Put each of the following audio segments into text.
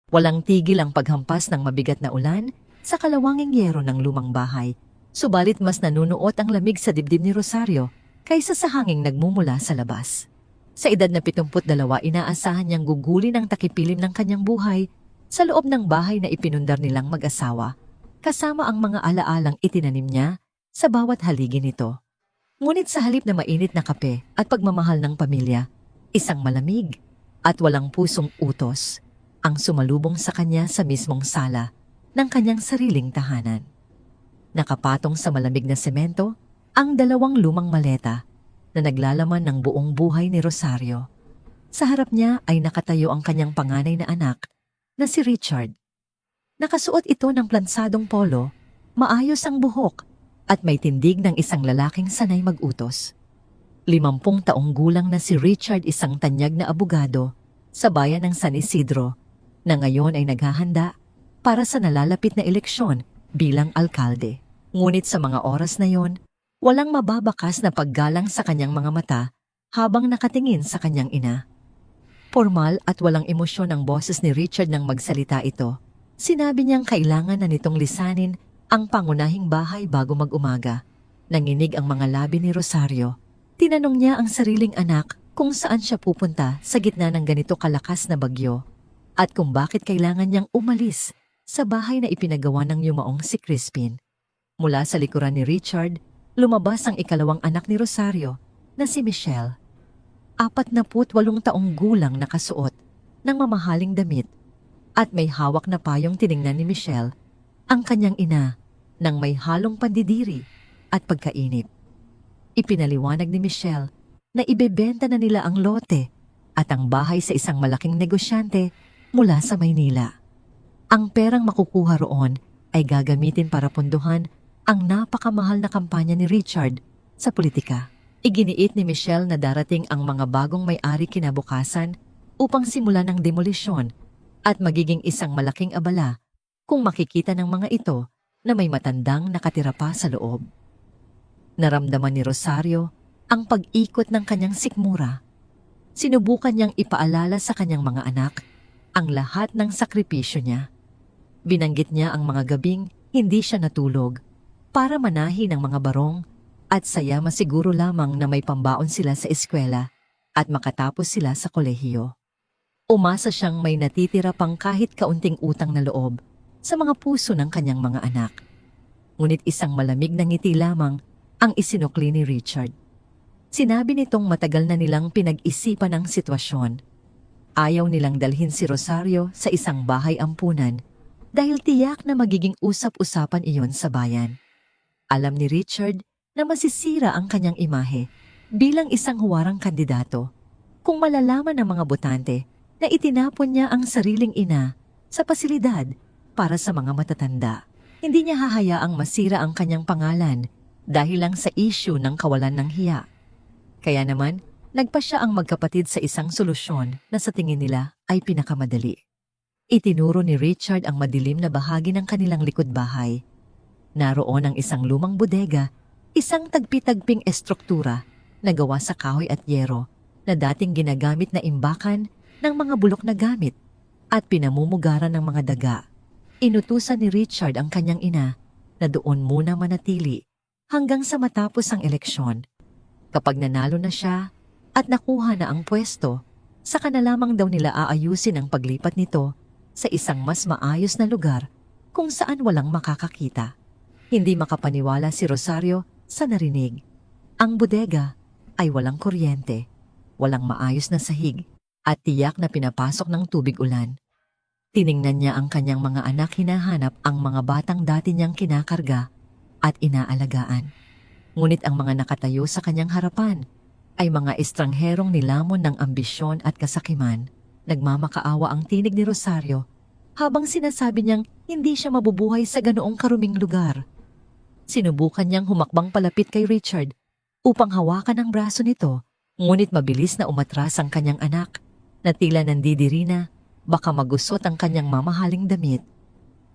Walang tigil ang paghampas ng mabigat na ulan sa kalawanging yero ng lumang bahay. Subalit mas nanunuot ang lamig sa dibdib ni Rosario kaysa sa hanging nagmumula sa labas. Sa edad na 72, inaasahan niyang gugulin ang takipilim ng kanyang buhay sa loob ng bahay na ipinundar nilang mag-asawa, kasama ang mga alaalang itinanim niya sa bawat haligi nito. Ngunit sa halip na mainit na kape at pagmamahal ng pamilya, isang malamig at walang pusong utos ang sumalubong sa kanya sa mismong sala ng kanyang sariling tahanan. Nakapatong sa malamig na semento ang dalawang lumang maleta na naglalaman ng buong buhay ni Rosario. Sa harap niya ay nakatayo ang kanyang panganay na anak na si Richard. Nakasuot ito ng plansadong polo, maayos ang buhok at may tindig ng isang lalaking sanay mag-utos. 50 taong gulang na si Richard, isang tanyag na abogado sa bayan ng San Isidro na ngayon ay naghahanda para sa nalalapit na eleksyon bilang alkalde. Ngunit sa mga oras na yon, walang mababakas na paggalang sa kanyang mga mata habang nakatingin sa kanyang ina. Formal at walang emosyon ang boses ni Richard nang magsalita ito. Sinabi niyang kailangan na nitong lisanin ang pangunahing bahay bago mag-umaga. Nanginig ang mga labi ni Rosario. Tinanong niya ang sariling anak kung saan siya pupunta sa gitna ng ganito kalakas na bagyo at kung bakit kailangan niyang umalis sa bahay na ipinagawa ng yumaong si Crispin. Mula sa likuran ni Richard, lumabas ang ikalawang anak ni Rosario na si Michelle. 48 taong gulang, nakasuot ng mamahaling damit at may hawak na payong. Tiningnan ni Michelle ang kanyang ina nang may halong pandidiri at pagkainip. Ipinaliwanag ni Michelle na ibebenta na nila ang lote at ang bahay sa isang malaking negosyante mula sa Maynila. Ang perang makukuha roon ay gagamitin para punduhan ang napakamahal na kampanya ni Richard sa politika. Iginiit ni Michelle na darating ang mga bagong may-ari kinabukasan upang simulan ang demolisyon at magiging isang malaking abala kung makikita ng mga ito na may matandang nakatira pa sa loob. Naramdaman ni Rosario ang pag-ikot ng kanyang sikmura. Sinubukan niyang ipaalala sa kanyang mga anak ang lahat ng sakripisyo niya. Binanggit niya ang mga gabing hindi siya natulog para manahi ng mga barong at saya masiguro lamang na may pambaon sila sa eskwela at makatapos sila sa kolehiyo. Umasa siyang may natitira pang kahit kaunting utang na loob sa mga puso ng kanyang mga anak. Ngunit isang malamig na ngiti lamang ang isinukli ni Richard. Sinabi nitong matagal na nilang pinag-isipan ang sitwasyon. Ayaw nilang dalhin si Rosario sa isang bahay ampunan dahil tiyak na magiging usap-usapan iyon sa bayan. Alam ni Richard na masisira ang kanyang imahe bilang isang huwarang kandidato kung malalaman ng mga botante na itinapon niya ang sariling ina sa pasilidad para sa mga matatanda. Hindi niya hahayaang masira ang kanyang pangalan dahil lang sa issue ng kawalan ng hiya. Kaya naman, nagpa siya ang magkapatid sa isang solusyon na sa tingin nila ay pinakamadali. Itinuro ni Richard ang madilim na bahagi ng kanilang likod bahay. Naroon ang isang lumang bodega, isang tagpi-tagping estruktura na gawa sa kahoy at yero na dating ginagamit na imbakan ng mga bulok na gamit at pinamumugaran ng mga daga. Inutusan ni Richard ang kanyang ina na doon muna manatili hanggang sa matapos ang eleksyon. Kapag nanalo na siya at nakuha na ang pwesto, saka na lamang daw nila aayusin ang paglipat nito sa isang mas maayos na lugar kung saan walang makakakita. Hindi makapaniwala si Rosario sa narinig. Ang bodega ay walang kuryente, walang maayos na sahig, at tiyak na pinapasok ng tubig ulan. Tiningnan niya ang kanyang mga anak, hinahanap ang mga batang dati niyang kinakarga at inaalagaan. Ngunit ang mga nakatayo sa kanyang harapan ay mga estrangherong nilamon ng ambisyon at kasakiman. Nagmamakaawa ang tinig ni Rosario habang sinasabi niyang hindi siya mabubuhay sa ganoong karuming lugar. Sinubukan niyang humakbang palapit kay Richard upang hawakan ang braso nito, ngunit mabilis na umatras ang kanyang anak na tila nandidiri na baka magusot ang kanyang mamahaling damit.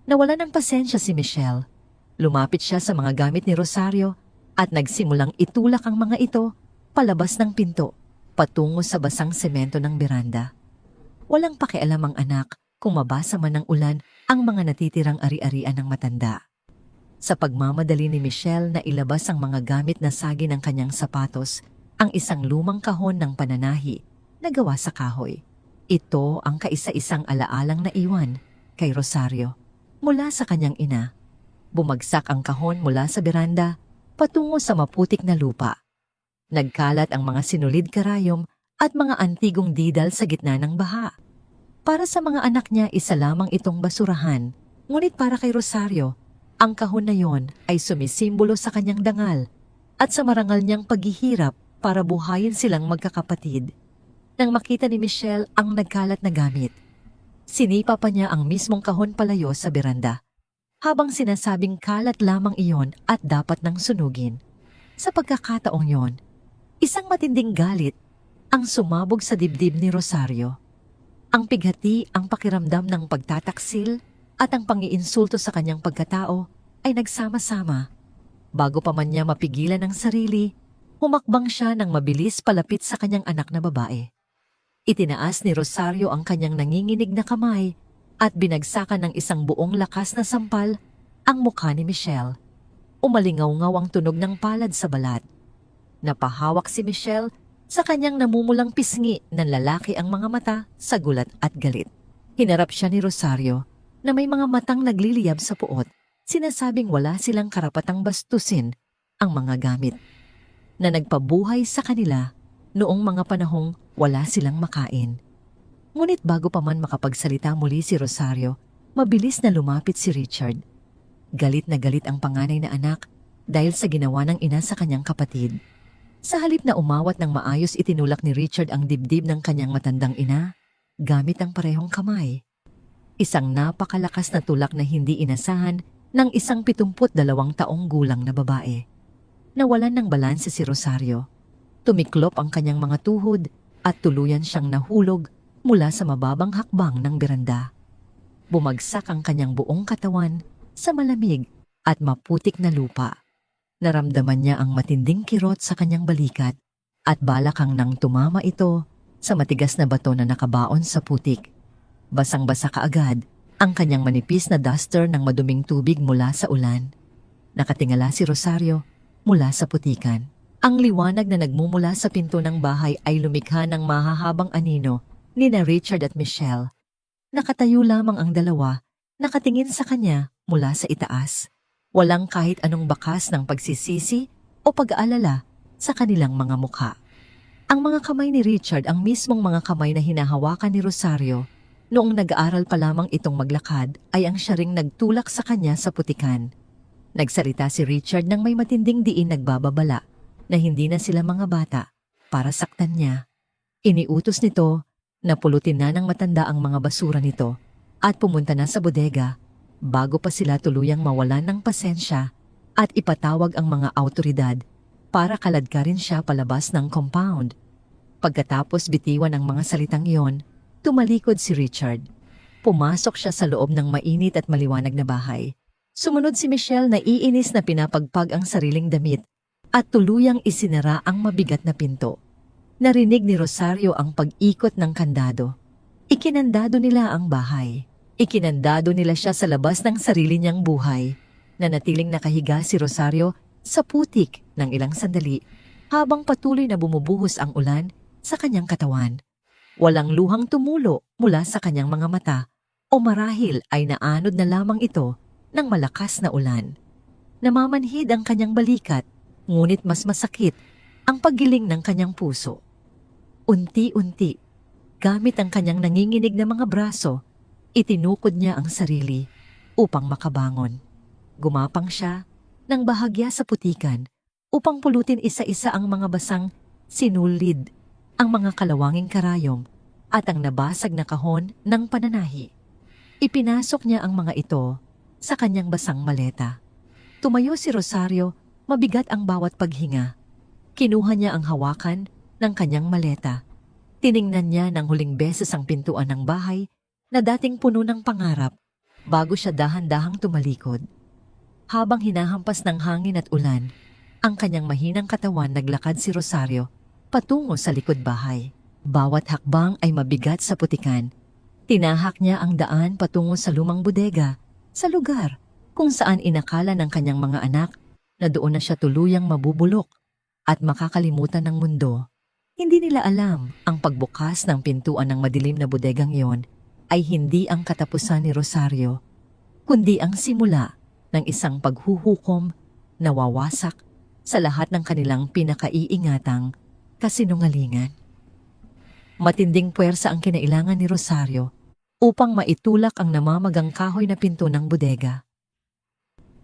Nawalan ng pasensya si Michelle. Lumapit siya sa mga gamit ni Rosario at nagsimulang itulak ang mga ito palabas ng pinto patungo sa basang semento ng beranda. Walang pakialam ang anak kung mabasa man ng ulan ang mga natitirang ari-arian ng matanda. Sa pagmamadali ni Michelle na ilabas ang mga gamit na sagi ng kanyang sapatos, ang isang lumang kahon ng pananahi na gawa sa kahoy. Ito ang kaisa-isang alaalang naiwan kay Rosario mula sa kanyang ina. Bumagsak ang kahon mula sa beranda patungo sa maputik na lupa. Nagkalat ang mga sinulid karayom at mga antigong didal sa gitna ng baha. Para sa mga anak niya, isa lamang itong basurahan. Ngunit para kay Rosario, ang kahon na yon ay sumisimbolo sa kanyang dangal at sa marangal niyang paghihirap para buhayin silang magkakapatid. Nang makita ni Michelle ang nagkalat na gamit, sinipa pa niya ang mismong kahon palayo sa beranda, habang sinasabing kalat lamang iyon at dapat nang sunugin. Sa pagkakataong yon, isang matinding galit ang sumabog sa dibdib ni Rosario. Ang pighati, ang pakiramdam ng pagtataksil at ang pangiinsulto sa kanyang pagkatao ay nagsama-sama. Bago pa man niya mapigilan ang sarili, humakbang siya ng mabilis palapit sa kanyang anak na babae. Itinaas ni Rosario ang kanyang nanginginig na kamay at binagsakan ng isang buong lakas na sampal ang mukha ni Michelle. Umalingaw-ngaw ang tunog ng palad sa balat. Napahawak si Michelle sa kanyang namumulang pisngi ng lalaki ang mga mata sa gulat at galit. Hinarap siya ni Rosario na may mga matang nagliliyab sa puot, sinasabing wala silang karapatang bastusin ang mga gamit na nagpabuhay sa kanila noong mga panahong wala silang makain. Ngunit bago pa man makapagsalita muli si Rosario, mabilis na lumapit si Richard. Galit na galit ang panganay na anak dahil sa ginawa ng ina sa kanyang kapatid. Sa halip na umawat ng maayos, itinulak ni Richard ang dibdib ng kanyang matandang ina gamit ang parehong kamay. Isang napakalakas na tulak na hindi inasahan ng isang 72 taong gulang na babae. Nawalan ng balanse si Rosario. Tumiklop ang kanyang mga tuhod at tuluyan siyang nahulog mula sa mababang hakbang ng beranda. Bumagsak ang kanyang buong katawan sa malamig at maputik na lupa. Naramdaman niya ang matinding kirot sa kanyang balikat at balakang nang tumama ito sa matigas na bato na nakabaon sa putik. Basang-basa kaagad ang kanyang manipis na duster ng maduming tubig mula sa ulan. Nakatingala si Rosario mula sa putikan. Ang liwanag na nagmumula sa pinto ng bahay ay lumikha ng mahahabang anino ni na Richard at Michelle. Nakatayo lamang ang dalawa, nakatingin sa kanya mula sa itaas. Walang kahit anong bakas ng pagsisisi o pag-aalala sa kanilang mga mukha. Ang mga kamay ni Richard ang mismong mga kamay na hinahawakan ni Rosario noong nag-aaral pa lamang itong maglakad ay ang siya ring nagtulak sa kanya sa putikan. Nagsalita si Richard nang may matinding diin nagbababala na hindi na sila mga bata para saktan niya. Iniutos nito na pulutin na ng matanda ang mga basura nito at pumunta na sa bodega bago pa sila tuluyang mawalan ng pasensya at ipatawag ang mga awtoridad para kaladkarin siya palabas ng compound. Pagkatapos bitiwan ang mga salitang iyon, tumalikod si Richard. Pumasok siya sa loob ng mainit at maliwanag na bahay. Sumunod si Michelle na iinis na pinapagpag ang sariling damit at tuluyang isinara ang mabigat na pinto. Narinig ni Rosario ang pag-ikot ng kandado. Ikinandado nila ang bahay. Ikinandado nila siya sa labas ng sarili niyang buhay. Nanatiling nakahiga si Rosario sa putik ng ilang sandali habang patuloy na bumubuhos ang ulan sa kanyang katawan. Walang luhang tumulo mula sa kanyang mga mata o marahil ay naanod na lamang ito ng malakas na ulan. Namamanhid ang kanyang balikat, ngunit mas masakit ang paggiling ng kanyang puso. Unti-unti, gamit ang kanyang nanginginig na mga braso, itinukod niya ang sarili upang makabangon. Gumapang siya ng bahagya sa putikan upang pulutin isa-isa ang mga basang sinulid, ang mga kalawanging karayom at ang nabasag na kahon ng pananahi. Ipinasok niya ang mga ito sa kanyang basang maleta. Tumayo si Rosario, mabigat ang bawat paghinga. Kinuha niya ang hawakan ng kanyang maleta. Tiningnan niya ng huling beses ang pintuan ng bahay na dating puno ng pangarap bago siya dahan-dahang tumalikod. Habang hinahampas ng hangin at ulan, ang kanyang mahinang katawan naglakad si Rosario patungo sa likod bahay. Bawat hakbang ay mabigat sa putikan Tinahak niya ang daan patungo sa lumang bodega, sa lugar kung saan inakala ng kanyang mga anak na doon na siya tuluyang mabubulok at makakalimutan ng mundo. Hindi nila alam ang pagbukas ng pintuan ng madilim na bodegang iyon ay hindi ang katapusan ni Rosario, kundi ang simula ng isang paghuhukom na wawasak sa lahat ng kanilang pinakaiingatang kasinungalingan. Matinding puwersa ang kinailangan ni Rosario upang maitulak ang namamagang kahoy na pinto ng bodega.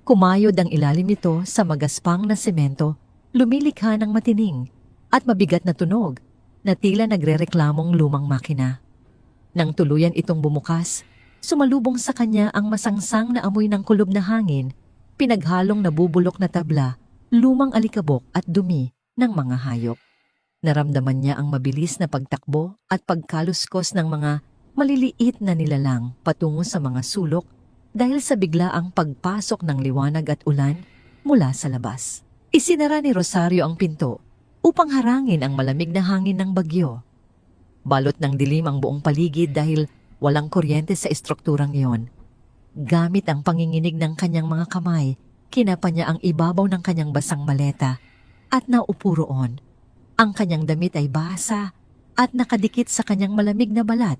Kumayod ang ilalim nito sa magaspang na semento, lumilikha ng matining at mabigat na tunog na tila nagrereklamong lumang makina. Nang tuluyan itong bumukas, sumalubong sa kanya ang masangsang na amoy ng kulob na hangin, pinaghalong nabubulok na tabla, lumang alikabok at dumi ng mga hayop. Naramdaman niya ang mabilis na pagtakbo at pagkaluskos ng mga maliliit na nilalang patungo sa mga sulok dahil sa biglaang pagpasok ng liwanag at ulan mula sa labas. Isinara ni Rosario ang pinto upang harangin ang malamig na hangin ng bagyo. Balot ng dilim ang buong paligid dahil walang kuryente sa estrukturang iyon. Gamit ang panginginig ng kanyang mga kamay, kinapa niya ang ibabaw ng kanyang basang maleta at naupo roon. Ang kanyang damit ay basa at nakadikit sa kanyang malamig na balat,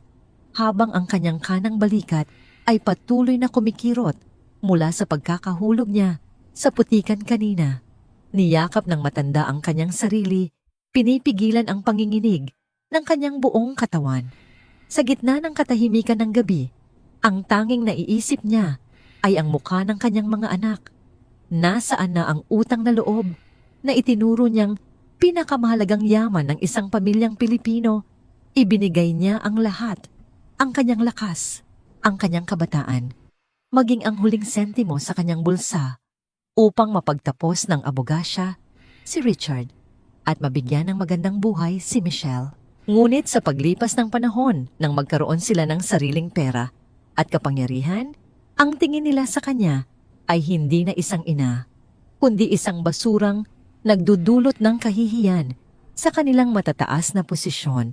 habang ang kanyang kanang balikat ay patuloy na kumikirot mula sa pagkakahulog niya sa putikan kanina. Niyakap ng matanda ang kanyang sarili, pinipigilan ang panginginig ng kanyang buong katawan. Sa gitna ng katahimikan ng gabi, ang tanging naiisip niya ay ang mukha ng kanyang mga anak. Nasaan na ang utang na loob na itinuro niyang pinakamahalagang yaman ng isang pamilyang Pilipino? Ibinigay niya ang lahat, ang kanyang lakas, ang kanyang kabataan, maging ang huling sentimo sa kanyang bulsa upang mapagtapos ng abogasya si Richard at mabigyan ng magandang buhay si Michelle. Ngunit sa paglipas ng panahon nang magkaroon sila ng sariling pera at kapangyarihan, ang tingin nila sa kanya ay hindi na isang ina, kundi isang basurang nagdudulot ng kahihiyan sa kanilang matataas na posisyon.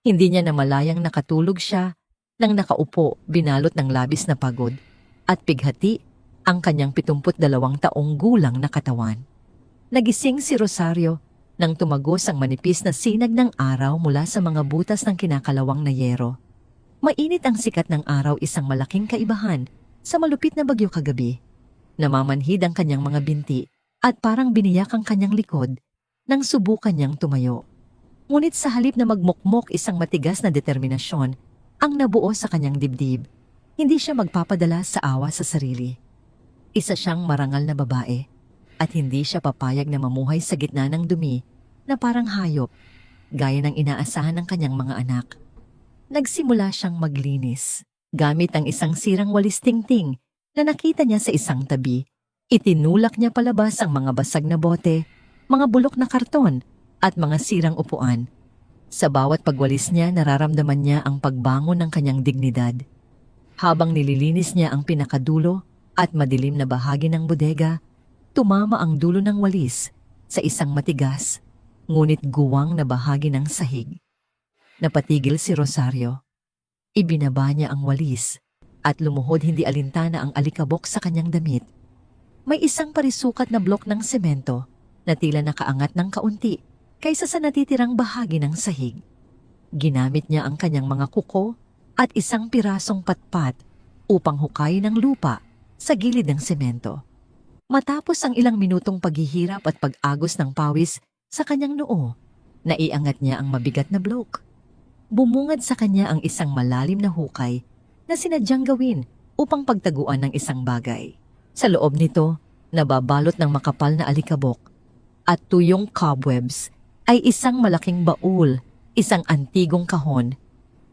Hindi niya namalayang nakatulog siya nang nakaupo binalot ng labis na pagod at pighati ang kanyang 72 taong gulang na katawan. Nagising si Rosario nang tumagos ang manipis na sinag ng araw mula sa mga butas ng kinakalawang na yero. Mainit ang sikat ng araw, isang malaking kaibahan sa malupit na bagyo kagabi. Namamanhid ang kanyang mga binti at parang biniyak ang kanyang likod nang subukan niyang tumayo. Ngunit sa halip na magmukmok, isang matigas na determinasyon ang nabuo sa kanyang dibdib. Hindi siya magpapadala sa awa sa sarili. Isa siyang marangal na babae at hindi siya papayag na mamuhay sa gitna ng dumi na parang hayop, gaya ng inaasahan ng kanyang mga anak. Nagsimula siyang maglinis gamit ang isang sirang walis tingting na nakita niya sa isang tabi. Itinulak niya palabas ang mga basag na bote, mga bulok na karton at mga sirang upuan. Sa bawat pagwalis niya, nararamdaman niya ang pagbangon ng kanyang dignidad. Habang nililinis niya ang pinakadulo at madilim na bahagi ng bodega, tumama ang dulo ng walis sa isang matigas, ngunit guwang na bahagi ng sahig. Napatigil si Rosario. Ibinaba niya ang walis at lumuhod, hindi alintana ang alikabok sa kanyang damit. May isang parisukat na blok ng semento na tila nakaangat ng kaunti kaysa sa natitirang bahagi ng sahig. Ginamit niya ang kanyang mga kuko at isang pirasong patpat upang hukayin ang lupa sa gilid ng semento. Matapos ang ilang minutong paghihirap at pag-agos ng pawis sa kanyang noo, naiangat niya ang mabigat na blok. Bumungad sa kanya ang isang malalim na hukay na sinadyang gawin upang pagtaguan ng isang bagay. Sa loob nito, nababalot ng makapal na alikabok at tuyong cobwebs ay isang malaking baul, isang antigong kahon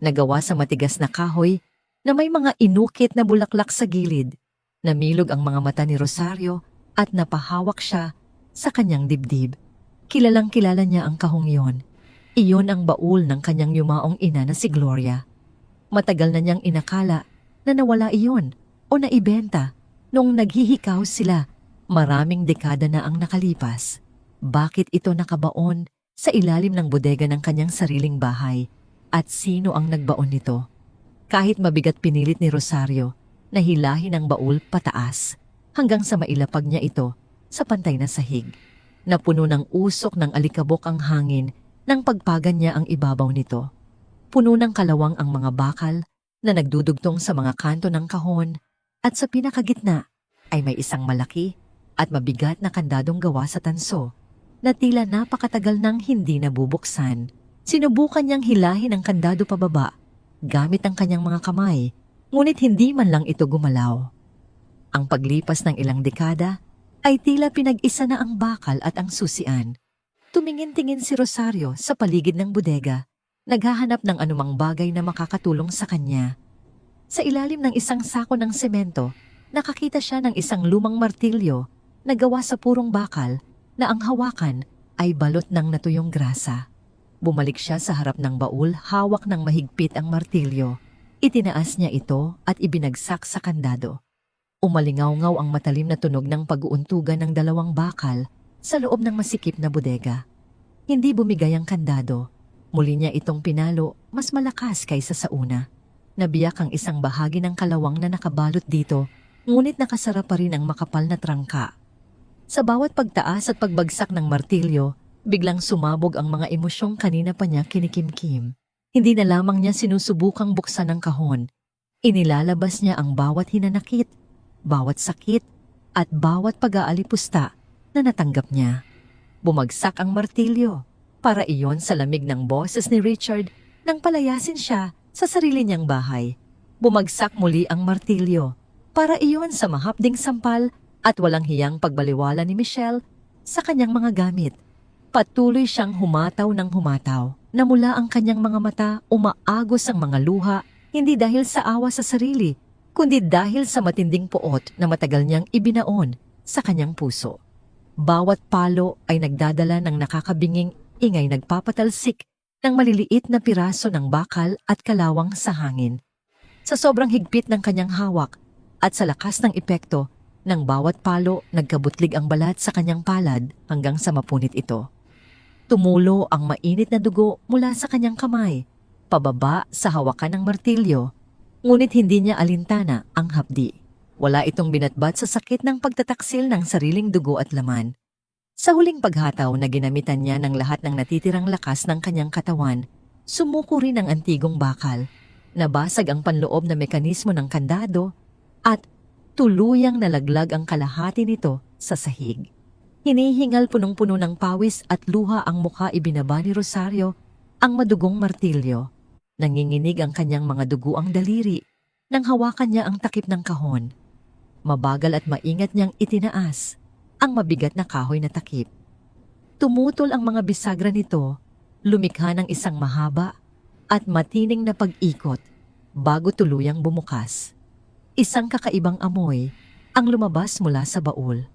na gawa sa matigas na kahoy na may mga inukit na bulaklak sa gilid. Namilog ang mga mata ni Rosario at napahawak siya sa kanyang dibdib. Kilalang kilala niya ang kahong iyon. Iyon ang baul ng kanyang yumaong ina na si Gloria. Matagal na niyang inakala na nawala iyon o naibenta noong naghihikaw sila. Maraming dekada na ang nakalipas. Bakit ito nakabaon sa ilalim ng bodega ng kanyang sariling bahay? At sino ang nagbaon nito? Kahit mabigat pinilit ni Rosario na hilahin ang baul pataas hanggang sa mailapag niya ito sa pantay na sahig. Napuno ng usok ng alikabok ang hangin nang pagpagan niya ang ibabaw nito. Puno ng kalawang ang mga bakal na nagdudugtong sa mga kanto ng kahon at sa pinakagitna ay may isang malaki at mabigat na kandadong gawa sa tanso na tila napakatagal nang hindi nabubuksan. Sinubukan niyang hilahin ang kandado pababa gamit ang kanyang mga kamay, ngunit hindi man lang ito gumalaw. Ang paglipas ng ilang dekada ay tila pinag-isa na ang bakal at ang susian. Tumingin-tingin si Rosario sa paligid ng bodega, naghahanap ng anumang bagay na makakatulong sa kanya. Sa ilalim ng isang sako ng semento, nakakita siya ng isang lumang martilyo na gawa sa purong bakal na ang hawakan ay balot ng natuyong grasa. Bumalik siya sa harap ng baul, hawak ng mahigpit ang martilyo. Itinaas niya ito at ibinagsak sa kandado. Umalingaw-ngaw ang matalim na tunog ng pag-uuntugan ng dalawang bakal sa loob ng masikip na bodega. Hindi bumigay ang kandado. Muli niya itong pinalo, mas malakas kaysa sa una. Nabiyak ang isang bahagi ng kalawang na nakabalot dito, ngunit nakasara pa rin ang makapal na trangka. Sa bawat pagtaas at pagbagsak ng martilyo, biglang sumabog ang mga emosyong kanina pa niya kinikimkim. Hindi na lamang niya sinusubukang buksan ang kahon. Inilalabas niya ang bawat hinanakit, bawat sakit, at bawat pag-aalipusta na natanggap niya. Bumagsak ang martilyo, para iyon sa lamig ng boses ni Richard nang palayasin siya sa sarili niyang bahay. Bumagsak muli ang martilyo, para iyon sa mahapding sampal at walang hiyang pagbaliwala ni Michelle sa kanyang mga gamit. Patuloy siyang humataw ng humataw, na mula ang kanyang mga mata umaagos ang mga luha, hindi dahil sa awa sa sarili, kundi dahil sa matinding poot na matagal niyang ibinaon sa kanyang puso. Bawat palo ay nagdadala ng nakakabinging ingay, nagpapatalsik ng maliliit na piraso ng bakal at kalawang sa hangin. Sa sobrang higpit ng kanyang hawak at sa lakas ng epekto ng bawat palo, nagkabutlig ang balat sa kanyang palad hanggang sa mapunit ito. Tumulo ang mainit na dugo mula sa kanyang kamay, pababa sa hawakan ng martilyo, ngunit hindi niya alintana ang hapdi. Wala itong binatbat sa sakit ng pagtataksil ng sariling dugo at laman. Sa huling paghataw na ginamitan niya ng lahat ng natitirang lakas ng kanyang katawan, sumuko rin ang antigong bakal. Nabasag ang panloob na mekanismo ng kandado at tuluyang nalaglag ang kalahati nito sa sahig. Hinihingal punong-puno ng pawis at luha ang mukha, ibinaba ni Rosario ang madugong martilyo. Nanginginig ang kanyang mga duguang daliri nang hawakan niya ang takip ng kahon. Mabagal at maingat niyang itinaas ang mabigat na kahoy na takip. Tumutol ang mga bisagra nito, lumikha ng isang mahaba at matining na pag-ikot bago tuluyang bumukas. Isang kakaibang amoy ang lumabas mula sa baul.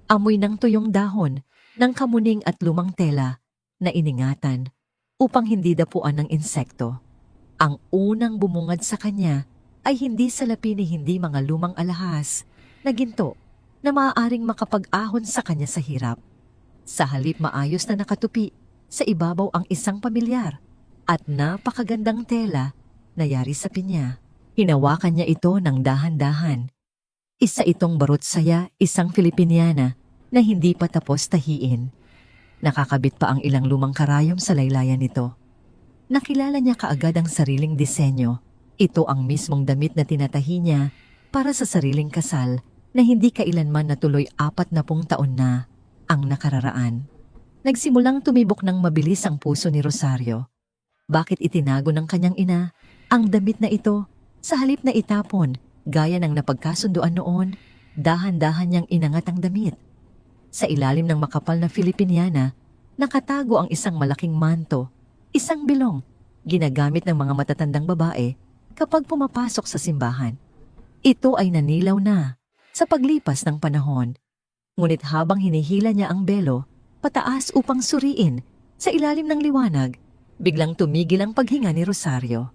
Amoy ng tuyong dahon, ng kamuning at lumang tela na iningatan upang hindi dapuan ng insekto. Ang unang bumungad sa kanya ay hindi salapi ni hindi mga lumang alahas na ginto na maaaring makapag-ahon sa kanya sa hirap. Sa halip, maayos na nakatupi sa ibabaw ang isang pamilyar at napakagandang tela na yari sa pinya. Hinawakan niya ito ng dahan-dahan. Isa itong barot saya, isang Filipiniana na hindi pa tapos tahiin. Nakakabit pa ang ilang lumang karayom sa laylayan nito. Nakilala niya kaagad ang sariling disenyo. Ito ang mismong damit na tinatahi niya para sa sariling kasal na hindi kailanman natuloy 40 taon na ang nakararaan. Nagsimulang tumibok ng mabilis ang puso ni Rosario. Bakit itinago ng kanyang ina ang damit na ito sa halip na itapon gaya ng napagkasunduan noon? Dahan-dahan niyang inangat ang damit. Sa ilalim ng makapal na Filipiniana, nakatago ang isang malaking manto, isang bilong, ginagamit ng mga matatandang babae kapag pumapasok sa simbahan. Ito ay nanilaw na sa paglipas ng panahon. Ngunit habang hinihila niya ang belo pataas upang suriin sa ilalim ng liwanag, biglang tumigil ang paghinga ni Rosario.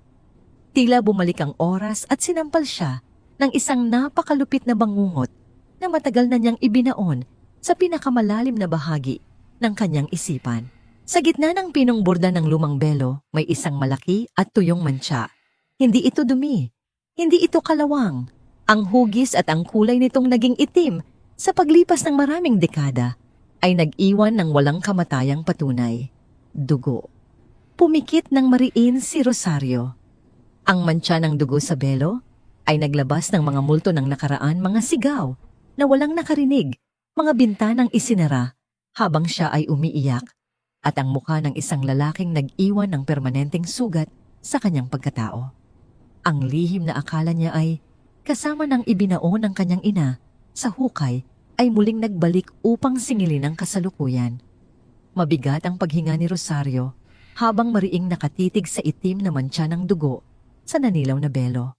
Tila bumalik ang oras at sinampal siya ng isang napakalupit na bangungot na matagal na niyang ibinaon sa pinakamalalim na bahagi ng kanyang isipan. Sa gitna ng pinong borda ng lumang belo, may isang malaki at tuyong mantsa. Hindi ito dumi. Hindi ito kalawang. Ang hugis at ang kulay nitong naging itim sa paglipas ng maraming dekada ay nag-iwan ng walang kamatayang patunay. Dugo. Pumikit ng mariin si Rosario. Ang mantsa ng dugo sa belo ay naglabas ng mga multo ng nakaraan, mga sigaw na walang nakarinig, mga bintanang isinara habang siya ay umiiyak, at ang mukha ng isang lalaking nag-iwan ng permanenteng sugat sa kanyang pagkatao. Ang lihim na akala niya ay kasama ng ibinao ng kanyang ina sa hukay ay muling nagbalik upang singilin ang kasalukuyan. Mabigat ang paghinga ni Rosario habang mariing nakatitig sa itim na mantsa ng dugo sa nanilaw na belo.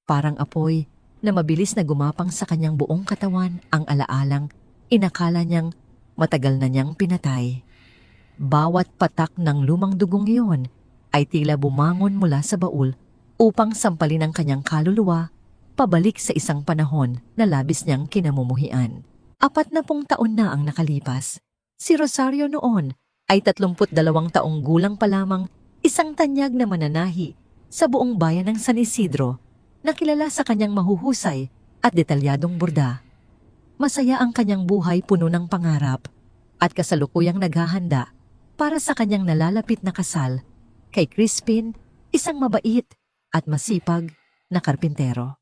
Parang apoy na mabilis na gumapang sa kanyang buong katawan ang alaalang inakala niyang matagal na niyang pinatay. Bawat patak ng lumang dugong iyon ay tila bumangon mula sa baul upang sampalin ang kanyang kaluluwa pabalik sa isang panahon na labis niyang kinamumuhian. 40 taon na ang nakalipas. Si Rosario noon ay 32 taong gulang pa lamang, isang tanyag na mananahi sa buong bayan ng San Isidro na kilala sa kanyang mahuhusay at detalyadong burda. Masaya ang kanyang buhay, puno ng pangarap at kasalukuyang naghahanda para sa kanyang nalalapit na kasal kay Crispin, isang mabait at masipag na karpintero.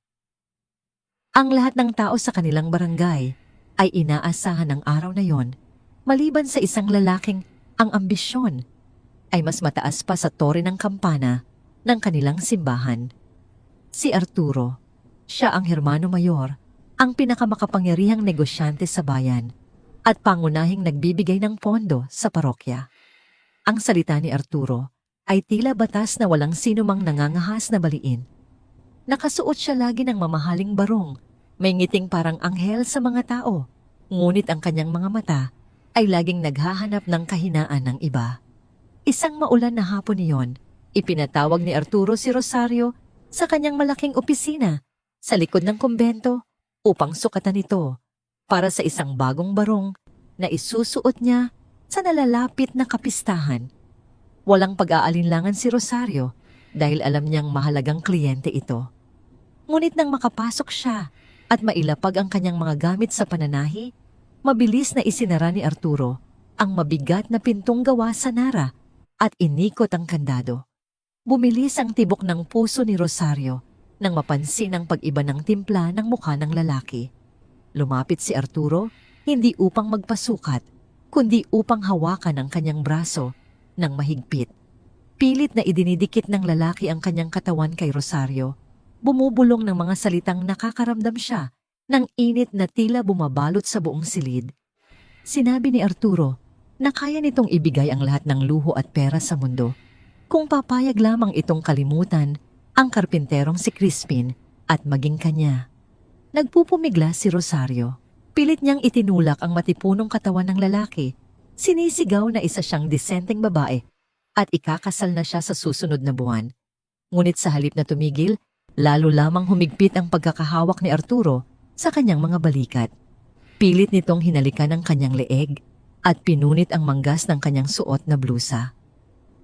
Ang lahat ng tao sa kanilang barangay ay inaasahan ng araw na yon, maliban sa isang lalaking ang ambisyon ay mas mataas pa sa tore ng kampana ng kanilang simbahan. Si Arturo, siya ang hermano mayor, ang pinakamakapangyarihang negosyante sa bayan at pangunahing nagbibigay ng pondo sa parokya. Ang salita ni Arturo ay tila batas na walang sinumang nangangahas na baliin. Nakasuot siya lagi ng mamahaling barong, may ngiting parang anghel sa mga tao, ngunit ang kanyang mga mata ay laging naghahanap ng kahinaan ng iba. Isang maulan na hapon niyon, ipinatawag ni Arturo si Rosario sa kanyang malaking opisina sa likod ng kumbento upang sukatan ito para sa isang bagong barong na isusuot niya sa nalalapit na kapistahan. Walang pag-aalinlangan si Rosario dahil alam niyang mahalagang kliyente ito. Ngunit nang makapasok siya at mailapag ang kanyang mga gamit sa pananahi, mabilis na isinara ni Arturo ang mabigat na pintong gawa sa nara at inikot ang kandado. Bumilis ang tibok ng puso ni Rosario nang mapansin ang pag-iba ng timpla ng mukha ng lalaki. Lumapit si Arturo hindi upang magpasukat, kundi upang hawakan ang kanyang braso ng mahigpit. Pilit na idinidikit ng lalaki ang kanyang katawan kay Rosario. Bumubulong ng mga salitang nakakaramdam siya ng init na tila bumabalot sa buong silid. Sinabi ni Arturo na kaya nitong ibigay ang lahat ng luho at pera sa mundo kung papayag lamang itong kalimutan ang karpinterong si Crispin at maging kanya. Nagpupumigla si Rosario. Pilit niyang itinulak ang matipunong katawan ng lalaki. Sinisigaw na isa siyang disenteng babae at ikakasal na siya sa susunod na buwan. Ngunit sa halip na tumigil, lalo lamang humigpit ang pagkakahawak ni Arturo sa kanyang mga balikat. Pilit nitong hinalikan ang kanyang leeg at pinunit ang manggas ng kanyang suot na blusa.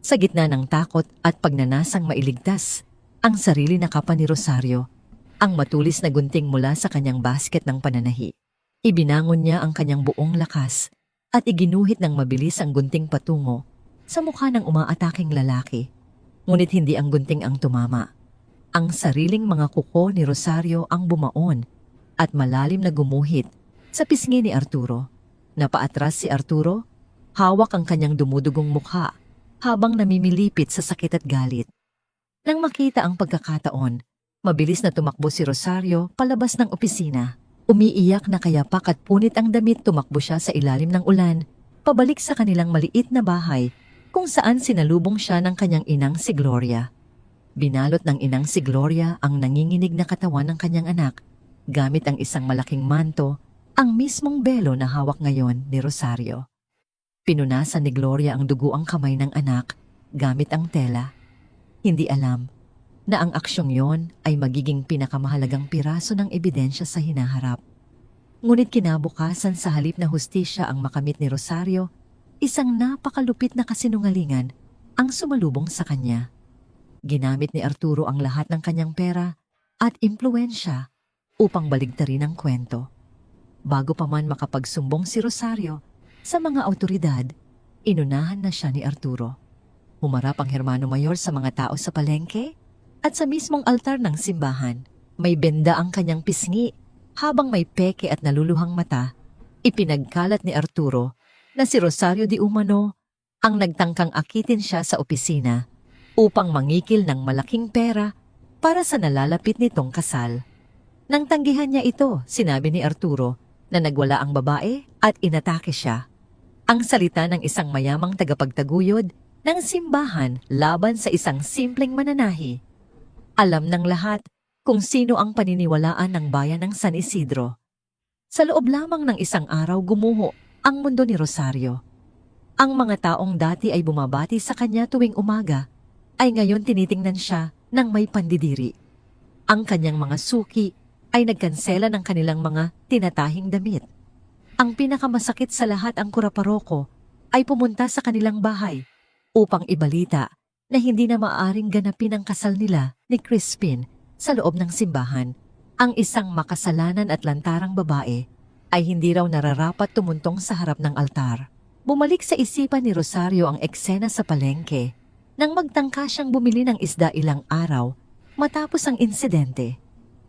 Sa gitna ng takot at pagnanasang mailigtas ang sarili na kapa ni Rosario, ang matulis na gunting mula sa kanyang basket ng pananahi. Ibinangon niya ang kanyang buong lakas at iginuhit ng mabilis ang gunting patungo sa mukha ng umaataking lalaki. Ngunit hindi ang gunting ang tumama. Ang sariling mga kuko ni Rosario ang bumaon at malalim na gumuhit sa pisngi ni Arturo. Napaatras si Arturo, hawak ang kanyang dumudugong mukha habang namimilipit sa sakit at galit. Nang makita ang pagkakataon, mabilis na tumakbo si Rosario palabas ng opisina. Umiiyak na kayapak at punit ang damit, tumakbo siya sa ilalim ng ulan, pabalik sa kanilang maliit na bahay kung saan sinalubong siya ng kanyang inang si Gloria. Binalot ng inang si Gloria ang nanginginig na katawan ng kanyang anak gamit ang isang malaking manto, ang mismong belo na hawak ngayon ni Rosario. Pinunasan ni Gloria ang duguang kamay ng anak gamit ang tela. Hindi alam na ang aksyong yon ay magiging pinakamahalagang piraso ng ebidensya sa hinaharap. Ngunit kinabukasan, sa halip na hustisya ang makamit ni Rosario, isang napakalupit na kasinungalingan ang sumalubong sa kanya. Ginamit ni Arturo ang lahat ng kanyang pera at impluensya upang baligtarin ang kwento. Bago pa man makapagsumbong si Rosario sa mga autoridad, inunahan na siya ni Arturo. Humarap ang Hermano Mayor sa mga tao sa palengke at sa mismong altar ng simbahan. May benda ang kanyang pisngi habang may peke at naluluhang mata. Ipinagkalat ni Arturo na si Rosario Di Umano ang nagtangkang akitin siya sa opisina upang mangikil ng malaking pera para sa nalalapit nitong kasal. Nang tanggihan niya ito, sinabi ni Arturo na nagwala ang babae at inatake siya. Ang salita ng isang mayamang tagapagtaguyod ng simbahan laban sa isang simpleng mananahi. Alam ng lahat kung sino ang paniniwalaan ng bayan ng San Isidro. Sa loob lamang ng isang araw gumuho ang mundo ni Rosario. Ang mga taong dati ay bumabati sa kanya tuwing umaga ay ngayon tinitingnan siya ng may pandidiri. Ang kanyang mga suki ay nagkansela ng kanilang mga tinatahing damit. Ang pinakamasakit sa lahat, ang kuraparoko ay pumunta sa kanilang bahay upang ibalita na hindi na maaaring ganapin ang kasal nila ni Crispin sa loob ng simbahan. Ang isang makasalanan at lantarang babae ay hindi raw nararapat tumuntong sa harap ng altar. Bumalik sa isipan ni Rosario ang eksena sa palengke nang magtangka siyang bumili ng isda ilang araw matapos ang insidente.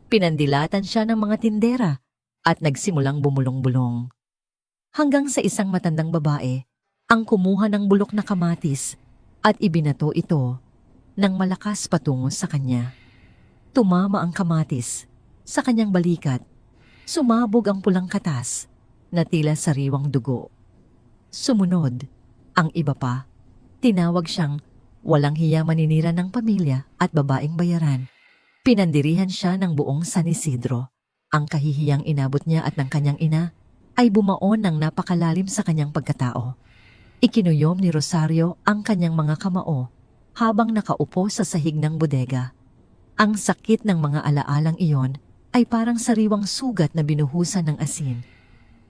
Pinandilatan siya ng mga tindera at nagsimulang bumulong-bulong. Hanggang sa isang matandang babae ang kumuha ng bulok na kamatis at ibinato ito ng malakas patungo sa kanya. Tumama ang kamatis sa kanyang balikat. Sumabog ang pulang katas na tila sariwang dugo. Sumunod ang iba pa. Tinawag siyang walang hiya maninira ng pamilya at babaeng bayaran. Pinandirihan siya ng buong San Isidro. Ang kahihiyang inabot niya at ng kanyang ina ay bumaon ng napakalalim sa kanyang pagkatao. Ikinuyom ni Rosario ang kanyang mga kamao habang nakaupo sa sahig ng bodega. Ang sakit ng mga alaalang iyon ay parang sariwang sugat na binuhusan ng asin.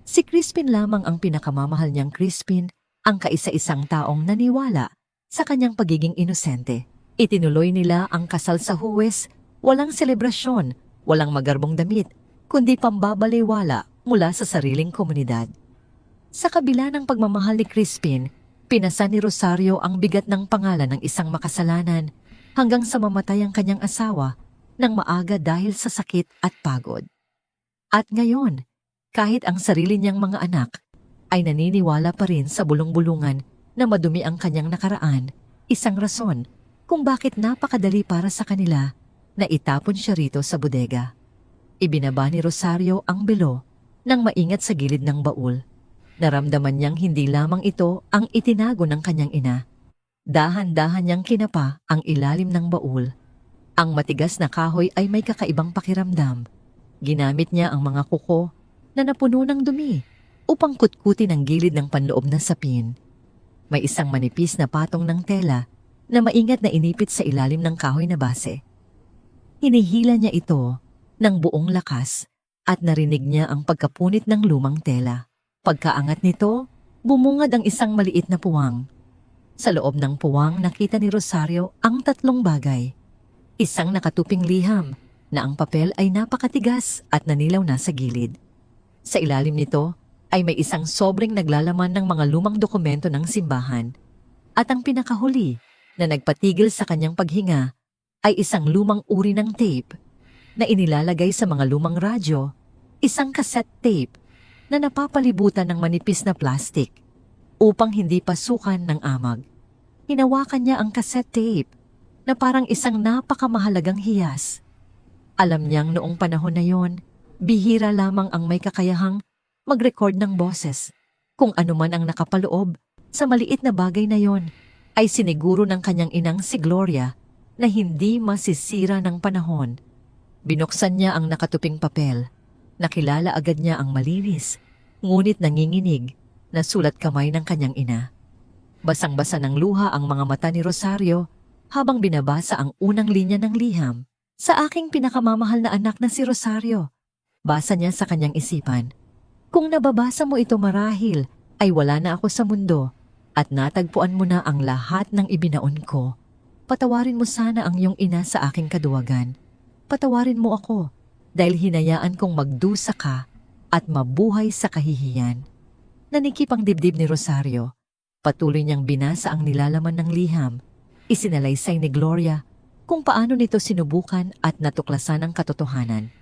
Si Crispin lamang ang pinakamamahal niyang Crispin, ang kaisa-isang taong naniwala sa kanyang pagiging inosente. Itinuloy nila ang kasal sa Huwes, walang selebrasyon, walang magarbong damit, kundi pambabaliwala mula sa sariling komunidad. Sa kabila ng pagmamahal ni Crispin, pinasa ni Rosario ang bigat ng pangalan ng isang makasalanan hanggang sa mamatay ang kanyang asawa ng maaga dahil sa sakit at pagod. At ngayon, kahit ang sarili niyang mga anak ay naniniwala pa rin sa bulong-bulungan na madumi ang kanyang nakaraan, isang rason kung bakit napakadali para sa kanila na itapon siya rito sa bodega. Ibinaba ni Rosario ang belo nang maingat sa gilid ng baul. Naramdaman niyang hindi lamang ito ang itinago ng kanyang ina. Dahan-dahan niyang kinapa ang ilalim ng baul. Ang matigas na kahoy ay may kakaibang pakiramdam. Ginamit niya ang mga kuko na napuno ng dumi upang kutkutin ang gilid ng panloob na sapin. May isang manipis na patong ng tela na maingat na inipit sa ilalim ng kahoy na base. Hinihila niya ito ng buong lakas at narinig niya ang pagkapunit ng lumang tela. Pagkaangat nito, bumungad ang isang maliit na puwang. Sa loob ng puwang nakita ni Rosario ang tatlong bagay. Isang nakatuping liham na ang papel ay napakatigas at nanilaw na sa gilid. Sa ilalim nito ay may isang sobrang naglalaman ng mga lumang dokumento ng simbahan. At ang pinakahuli na nagpatigil sa kanyang paghinga ay isang lumang uri ng tape na inilalagay sa mga lumang radyo, isang cassette tape na napapalibutan ng manipis na plastik upang hindi pasukan ng amag. Hinawakan niya ang cassette tape na parang isang napakamahalagang hiyas. Alam niyang noong panahon na yon, bihira lamang ang may kakayahang mag-record ng boses. Kung anuman ang nakapaloob sa maliit na bagay na yon, ay siniguro ng kanyang inang si Gloria na hindi masisira ng panahon. Binuksan niya ang nakatuping papel. Nakilala agad niya ang malinis, ngunit nanginginig na sulat kamay ng kanyang ina. Basang-basa ng luha ang mga mata ni Rosario habang binabasa ang unang linya ng liham. Sa aking pinakamamahal na anak na si Rosario. Basa niya sa kanyang isipan. Kung nababasa mo ito marahil, ay wala na ako sa mundo at natagpuan mo na ang lahat ng ibinaon ko. Patawarin mo sana ang iyong ina sa aking kaduwagan. Patawarin mo ako dahil hinayaan kong magdusa ka at mabuhay sa kahihiyan. Nanikip ang dibdib ni Rosario. Patuloy niyang binasa ang nilalaman ng liham. Isinalaysay ni Gloria kung paano nito sinubukan at natuklasan ang katotohanan.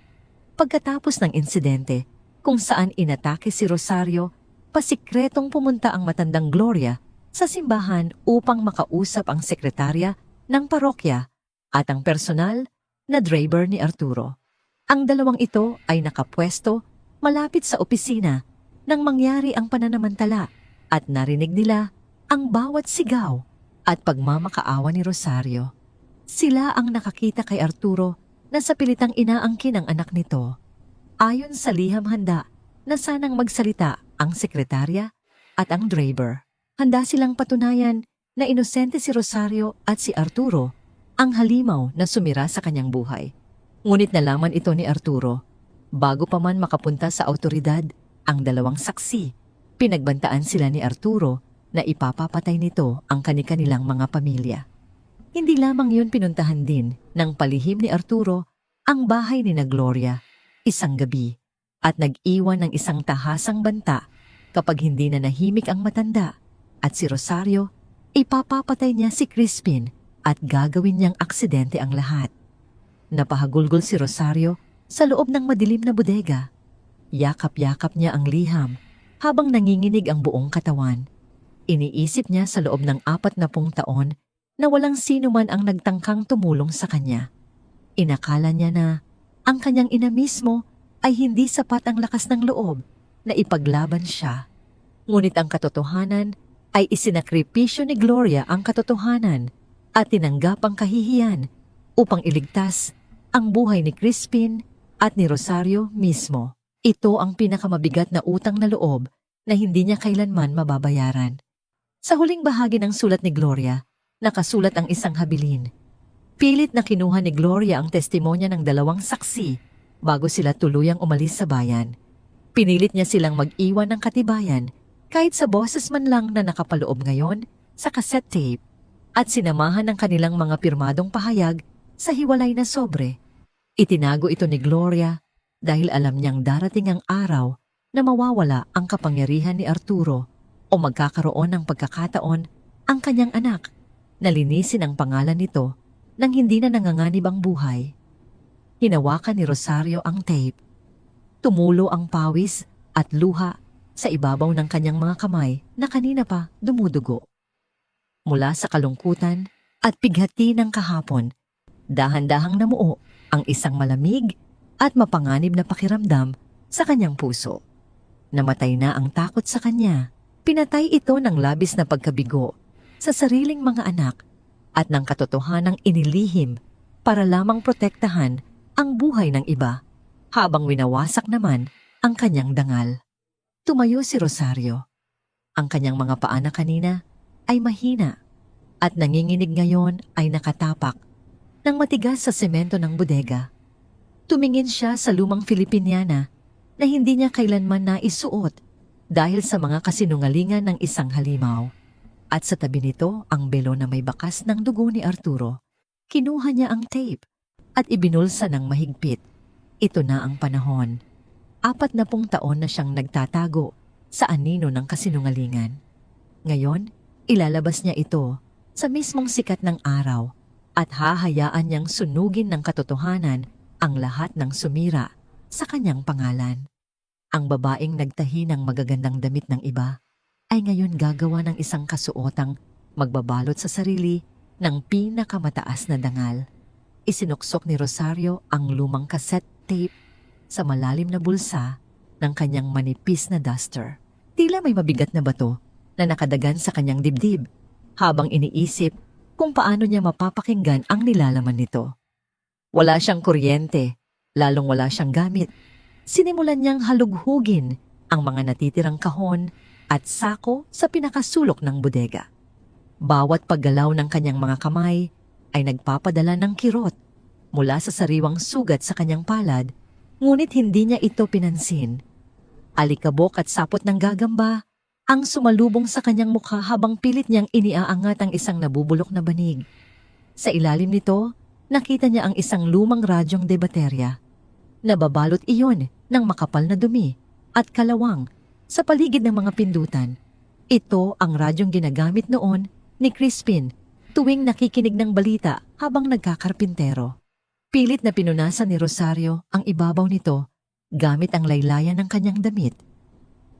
Pagkatapos ng insidente kung saan inatake si Rosario, pasikretong pumunta ang matandang Gloria sa simbahan upang makausap ang sekretarya ng parokya at ang personal na driver ni Arturo. Ang dalawang ito ay nakapwesto malapit sa opisina nang mangyari ang pananamantala at narinig nila ang bawat sigaw at pagmamakaawa ni Rosario. Sila ang nakakita kay Arturo na sa pilitang inaangkin ang anak nito. Ayon sa liham handa na sanang magsalita ang sekretarya at ang driver. Handa silang patunayan na inosente si Rosario at si Arturo ang halimaw na sumira sa kanyang buhay. Ngunit nalaman ito ni Arturo. Bago pa man makapunta sa awtoridad ang dalawang saksi, pinagbantaan sila ni Arturo na ipapapatay nito ang kani-kanilang mga pamilya. Hindi lamang yun, pinuntahan din ng palihim ni Arturo ang bahay ni na Gloria isang gabi at nag-iwan ng isang tahasang banta kapag hindi na nahimik ang matanda at si Rosario, ipapapatay niya si Crispin at gagawin niyang aksidente ang lahat. Napahagulgol si Rosario sa loob ng madilim na bodega. Yakap-yakap niya ang liham habang nanginginig ang buong katawan. Iniisip niya sa loob ng 40 taon na walang sino man ang nagtangkang tumulong sa kanya. Inakala niya na ang kanyang ina mismo ay hindi sapat ang lakas ng loob na ipaglaban siya. Ngunit ang katotohanan ay isinakripisyo ni Gloria ang katotohanan at tinanggap ang kahihiyan upang iligtas ang buhay ni Crispin at ni Rosario mismo. Ito ang pinakamabigat na utang na loob na hindi niya kailanman mababayaran. Sa huling bahagi ng sulat ni Gloria, nakasulat ang isang habilin. Pilit na kinuha ni Gloria ang testimonya ng dalawang saksi bago sila tuluyang umalis sa bayan. Pinilit niya silang mag-iwan ng katibayan kahit sa boses man lang na nakapaloob ngayon sa cassette tape at sinamahan ng kanilang mga pirmadong pahayag sa hiwalay na sobre. Itinago ito ni Gloria dahil alam niyang darating ang araw na mawawala ang kapangyarihan ni Arturo o magkakaroon ng pagkakataon ang kanyang anak na linisin ang pangalan nito nang hindi na nanganganib ang buhay. Hinawakan ni Rosario ang tape. Tumulo ang pawis at luha sa ibabaw ng kanyang mga kamay na kanina pa dumudugo. Mula sa kalungkutan at pighati ng kahapon, dahan-dahang namuo ang isang malamig at mapanganib na pakiramdam sa kanyang puso. Namatay na ang takot sa kanya. Pinatay ito ng labis na pagkabigo sa sariling mga anak at ng katotohanang inilihim para lamang protektahan ang buhay ng iba habang winawasak naman ang kanyang dangal. Tumayo si Rosario. Ang kanyang mga paa na kanina ay mahina at nanginginig ngayon ay nakatapak ng matigas sa semento ng bodega. Tumingin siya sa lumang Filipiniana na hindi niya kailanman naisuot dahil sa mga kasinungalingan ng isang halimaw. At sa tabi nito ang belo na may bakas ng dugo ni Arturo. Kinuha niya ang tape at ibinulsa ng mahigpit. Ito na ang panahon. 40 taon na siyang nagtatago sa anino ng kasinungalingan. Ngayon, ilalabas niya ito sa mismong sikat ng araw at hahayaan niyang sunugin ng katotohanan ang lahat ng sumira sa kanyang pangalan. Ang babaeng nagtahi ng magagandang damit ng iba ay ngayon gagawa ng isang kasuotang magbabalot sa sarili ng pinakamataas na dangal. Isinuksok ni Rosario ang lumang cassette tape sa malalim na bulsa ng kanyang manipis na duster. Tila may mabigat na bato na nakadagan sa kanyang dibdib habang iniisip kung paano niya mapapakinggan ang nilalaman nito. Wala siyang kuryente, lalong wala siyang gamit. Sinimulan niyang halughugin ang mga natitirang kahon at sako sa pinakasulok ng bodega. Bawat paggalaw ng kanyang mga kamay ay nagpapadala ng kirot mula sa sariwang sugat sa kanyang palad, ngunit hindi niya ito pinansin. Alikabok at sapot ng gagamba ang sumalubong sa kanyang mukha habang pilit niyang iniaangat ang isang nabubulok na banig. Sa ilalim nito, nakita niya ang isang lumang radyong de baterya. Nababalot iyon ng makapal na dumi at kalawang sa paligid ng mga pindutan. Ito ang radyong ginagamit noon ni Crispin tuwing nakikinig ng balita habang nagkakarpintero. Pilit na pinunasan ni Rosario ang ibabaw nito gamit ang laylayan ng kanyang damit.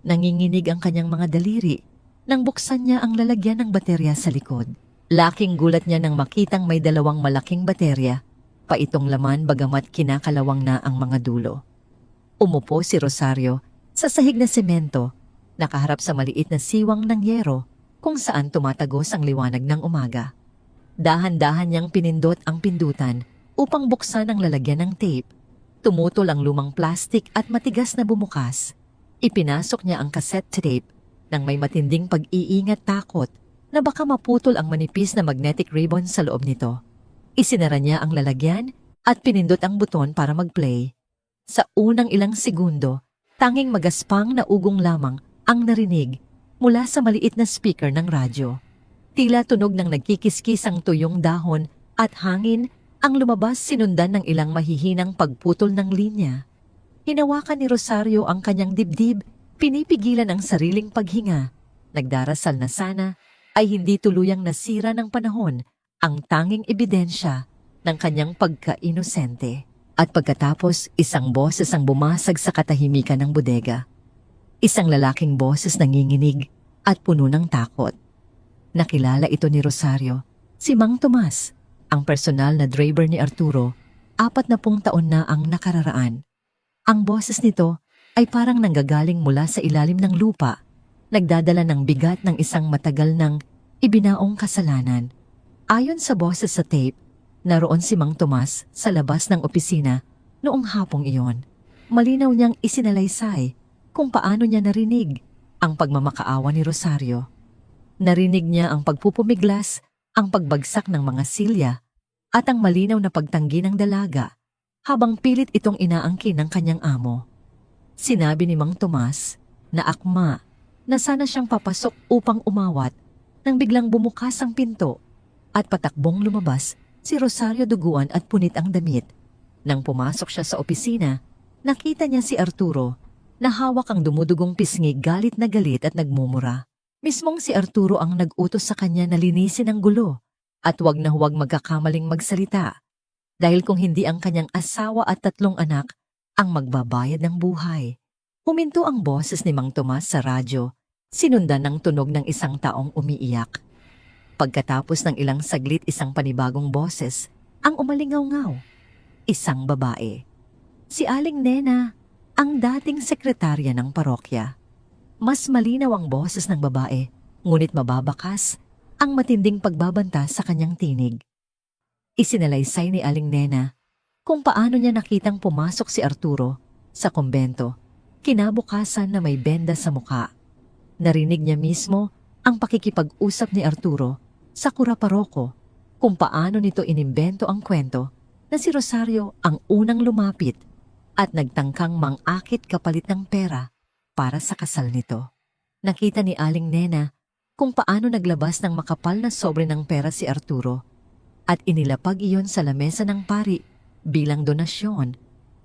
Nanginginig ang kanyang mga daliri nang buksan niya ang lalagyan ng baterya sa likod. Laking gulat niya nang makitang may dalawang malaking baterya, paitong laman bagamat kinakalawang na ang mga dulo. Umupo si Rosario sa sahig na semento, nakaharap sa maliit na siwang ng yero kung saan tumatagos ang liwanag ng umaga. Dahan-dahan niyang pinindot ang pindutan upang buksan ang lalagyan ng tape. Tumutol ang lumang plastik at matigas na bumukas. Ipinasok niya ang cassette tape nang may matinding pag-iingat takot na baka maputol ang manipis na magnetic ribbon sa loob nito. Isinara niya ang lalagyan at pinindot ang buton para mag-play. Sa unang ilang segundo, tanging magaspang na ugong lamang ang narinig mula sa maliit na speaker ng radyo. Tila tunog ng nagkikiskis ang tuyong dahon at hangin ang lumabas sinundan ng ilang mahihinang pagputol ng linya. Hinawakan ni Rosario ang kanyang dibdib, pinipigilan ang sariling paghinga. Nagdarasal na sana ay hindi tuluyang nasira ng panahon ang tanging ebidensya ng kanyang pagka-inosente. At pagkatapos, isang boses ang bumasag sa katahimikan ng bodega. Isang lalaking boses nanginginig at puno ng takot. Nakilala ito ni Rosario, si Mang Tomas, ang personal na driver ni Arturo, 40 taon na ang nakararaan. Ang boses nito ay parang nanggagaling mula sa ilalim ng lupa, nagdadala ng bigat ng isang matagal ng ibinaong kasalanan. Ayon sa boses sa tape, naroon si Mang Tomas sa labas ng opisina noong hapong iyon. Malinaw niyang isinalaysay kung paano niya narinig ang pagmamakaawa ni Rosario. Narinig niya ang pagpupumiglas, ang pagbagsak ng mga silya, at ang malinaw na pagtanggi ng dalaga habang pilit itong inaangkin ng kanyang amo. Sinabi ni Mang Tomas na akma na sana siyang papasok upang umawat nang biglang bumukas ang pinto at patakbong lumabas si Rosario duguan at punit ang damit. Nang pumasok siya sa opisina, nakita niya si Arturo na hawak ang dumudugong pisngi galit na galit at nagmumura. Mismong si Arturo ang nag-utos sa kanya na linisin ang gulo at huwag na huwag magkakamaling magsalita dahil kung hindi ang kanyang asawa at 3 anak ang magbabayad ng buhay. Huminto ang boses ni Mang Tomas sa radyo, sinundan ng tunog ng isang taong umiiyak. Pagkatapos ng ilang saglit isang panibagong boses ang umalingaw-ngaw. Isang babae. Si Aling Nena, ang dating sekretarya ng parokya. Mas malinaw ang boses ng babae, ngunit mababakas ang matinding pagbabanta sa kanyang tinig. Isinalaysay ni Aling Nena kung paano niya nakitang pumasok si Arturo sa kumbento, kinabukasan na may benda sa muka. Narinig niya mismo ang pakikipag-usap ni Arturo sa kura-paroko kung paano nito inimbento ang kwento na si Rosario ang unang lumapit at nagtangkang mang-akit kapalit ng pera para sa kasal nito. Nakita ni Aling Nena kung paano naglabas ng makapal na sobre ng pera si Arturo at inilapag iyon sa lamesa ng pari bilang donasyon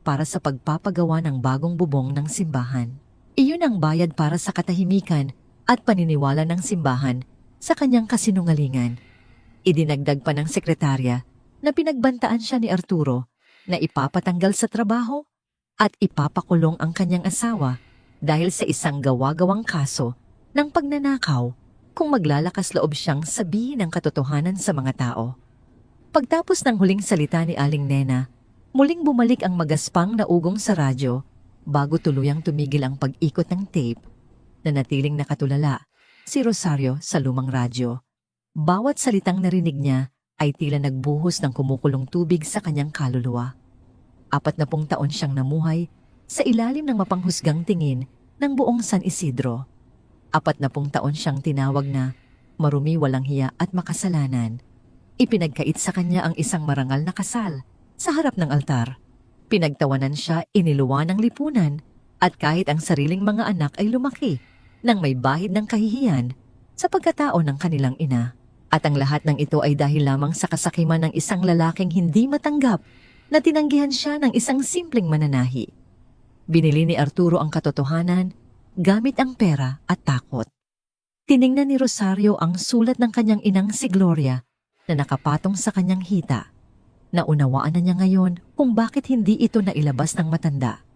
para sa pagpapagawa ng bagong bubong ng simbahan. Iyon ang bayad para sa katahimikan at paniniwala ng simbahan sa kanyang kasinungalingan. Idinagdag pa ng sekretarya na pinagbantaan siya ni Arturo na ipapatanggal sa trabaho at ipapakulong ang kanyang asawa dahil sa isang gawa-gawang kaso ng pagnanakaw kung maglalakas loob siyang sabihin ang katotohanan sa mga tao. Pagtapos ng huling salita ni Aling Nena, muling bumalik ang magaspang na ugong sa radyo bago tuluyang tumigil ang pag-ikot ng tape. Nanatiling nakatulala si Rosario sa lumang radyo. Bawat salitang narinig niya ay tila nagbuhos ng kumukulong tubig sa kanyang kaluluwa. 40 taon siyang namuhay sa ilalim ng mapanghusgang tingin ng buong San Isidro. 40 taon siyang tinawag na marumi, walang hiya at makasalanan. Ipinagkait sa kanya ang isang marangal na kasal sa harap ng altar. Pinagtawanan siya, iniluwa ng lipunan at kahit ang sariling mga anak ay lumaki nang may bahid ng kahihiyan sa pagkatao ng kanilang ina. At ang lahat ng ito ay dahil lamang sa kasakiman ng isang lalaking hindi matanggap na tinanggihan siya ng isang simpleng mananahi. Binili ni Arturo ang katotohanan gamit ang pera at takot. Tiningnan ni Rosario ang sulat ng kanyang inang si Gloria na nakapatong sa kanyang hita. Naunawaan na niya ngayon kung bakit hindi ito nailabas ng matanda.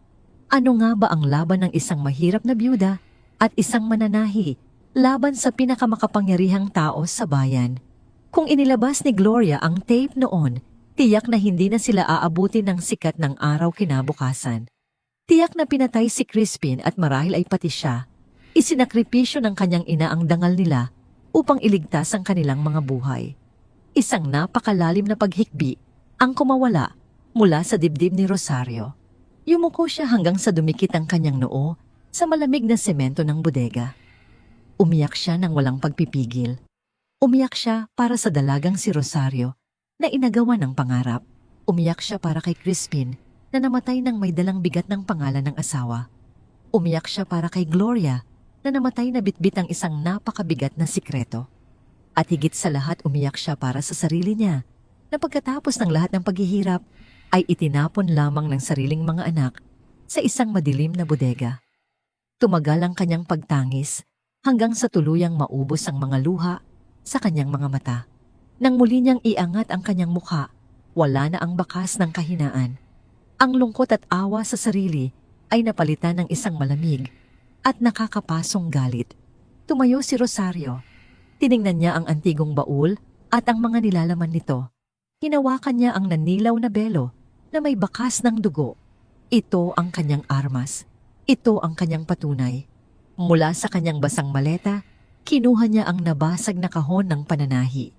Ano nga ba ang laban ng isang mahirap na byuda at isang mananahi laban sa pinakamakapangyarihang tao sa bayan? Kung inilabas ni Gloria ang tape noon, tiyak na hindi na sila aabuti ng sikat ng araw kinabukasan. Tiyak na pinatay si Crispin at marahil ay pati siya. Isinakripisyo ng kanyang ina ang dangal nila upang iligtas ang kanilang mga buhay. Isang napakalalim na paghikbi ang kumawala mula sa dibdib ni Rosario. Yumuko siya hanggang sa dumikit ang kanyang noo sa malamig na semento ng bodega. Umiyak siya ng walang pagpipigil. Umiyak siya para sa dalagang si Rosario na inagawa ng pangarap. Umiyak siya para kay Crispin na namatay nang may dalang bigat ng pangalan ng asawa. Umiyak siya para kay Gloria na namatay na bitbit ang isang napakabigat na sikreto. At higit sa lahat umiyak siya para sa sarili niya na pagkatapos ng lahat ng paghihirap ay itinapon lamang ng sariling mga anak sa isang madilim na bodega. Tumagal ang kanyang pagtangis hanggang sa tuluyang maubos ang mga luha sa kanyang mga mata. Nang muli niyang iangat ang kanyang mukha, wala na ang bakas ng kahinaan. Ang lungkot at awa sa sarili ay napalitan ng isang malamig at nakakapasong galit. Tumayo si Rosario. Tiningnan niya ang antigong baul at ang mga nilalaman nito. Hinawakan niya ang nanilaw na belo na may bakas ng dugo. Ito ang kanyang armas. Ito ang kanyang patunay. Mula sa kanyang basang maleta, kinuha niya ang nabasag na kahon ng pananahi.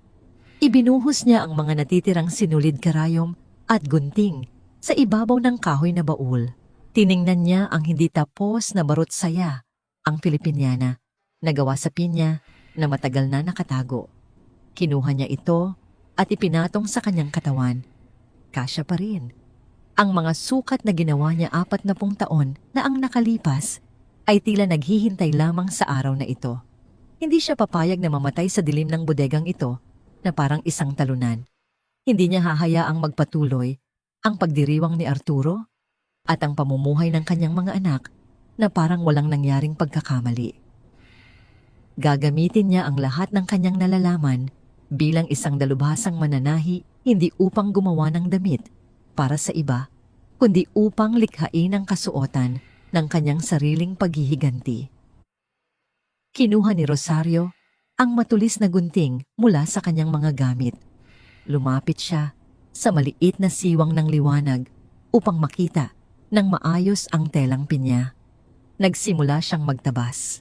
Ibinuhos niya ang mga natitirang sinulid karayom at gunting sa ibabaw ng kahoy na baul. Tiningnan niya ang hindi tapos na barot saya, ang Filipiniana, na gawa sa pinya na matagal na nakatago. Kinuha niya ito at ipinatong sa kanyang katawan. Kasya pa rin. Ang mga sukat na ginawa niya 40 taon na ang nakalipas ay tila naghihintay lamang sa araw na ito. Hindi siya papayag na mamatay sa dilim ng bodegang ito na parang isang talunan. Hindi niya hahayaang magpatuloy ang pagdiriwang ni Arturo at ang pamumuhay ng kanyang mga anak na parang walang nangyaring pagkakamali. Gagamitin niya ang lahat ng kanyang nalalaman bilang isang dalubhasang mananahi, hindi upang gumawa ng damit para sa iba, kundi upang likhain ang kasuotan ng kanyang sariling paghihiganti. Kinuha ni Rosario ang matulis na gunting mula sa kanyang mga gamit. Lumapit siya sa maliit na siwang ng liwanag upang makita nang maayos ang telang pinya. Nagsimula siyang magtabas.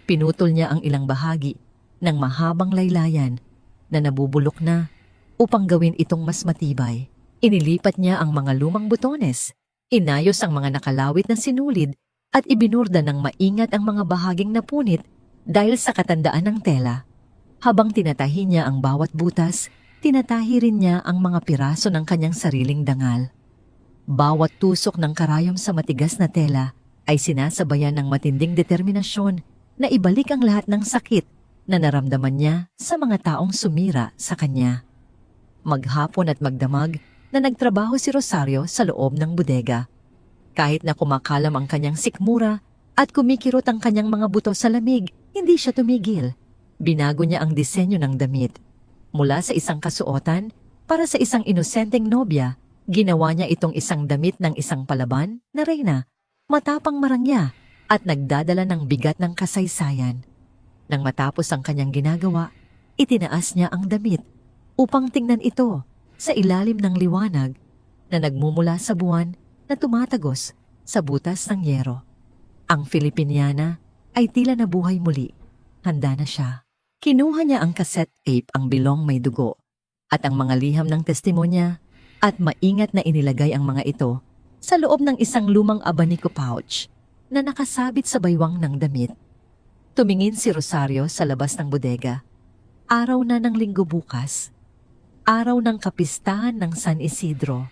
Pinutol niya ang ilang bahagi ng mahabang laylayan na nabubulok na upang gawin itong mas matibay. Inilipat niya ang mga lumang butones, inayos ang mga nakalawit na sinulid at ibinurda ng maingat ang mga bahaging napunit dahil sa katandaan ng tela. Habang tinatahi niya ang bawat butas, tinatahi rin niya ang mga piraso ng kanyang sariling dangal. Bawat tusok ng karayom sa matigas na tela ay sinasabayan ng matinding determinasyon na ibalik ang lahat ng sakit na naramdaman niya sa mga taong sumira sa kanya. Maghapon at magdamag na nagtrabaho si Rosario sa loob ng bodega. Kahit na kumakalam ang kanyang sikmura at kumikirot ang kanyang mga buto sa lamig, hindi siya tumigil. Binago niya ang disenyo ng damit. Mula sa isang kasuotan para sa isang inosenteng nobya, ginawa niya itong isang damit ng isang palaban na reyna, matapang marangya at nagdadala ng bigat ng kasaysayan. Nang matapos ang kanyang ginagawa, itinaas niya ang damit upang tingnan ito sa ilalim ng liwanag na nagmumula sa buwan na tumatagos sa butas ng yero. Ang Filipiniana ay tila nabuhay muli. Handa na siya. Kinuha niya ang cassette tape, ang bilong may dugo, at ang mga liham ng testimonya at maingat na inilagay ang mga ito sa loob ng isang lumang abanico pouch na nakasabit sa baywang ng damit. Tumingin si Rosario sa labas ng bodega. Araw na ng linggo bukas. Araw ng kapistahan ng San Isidro.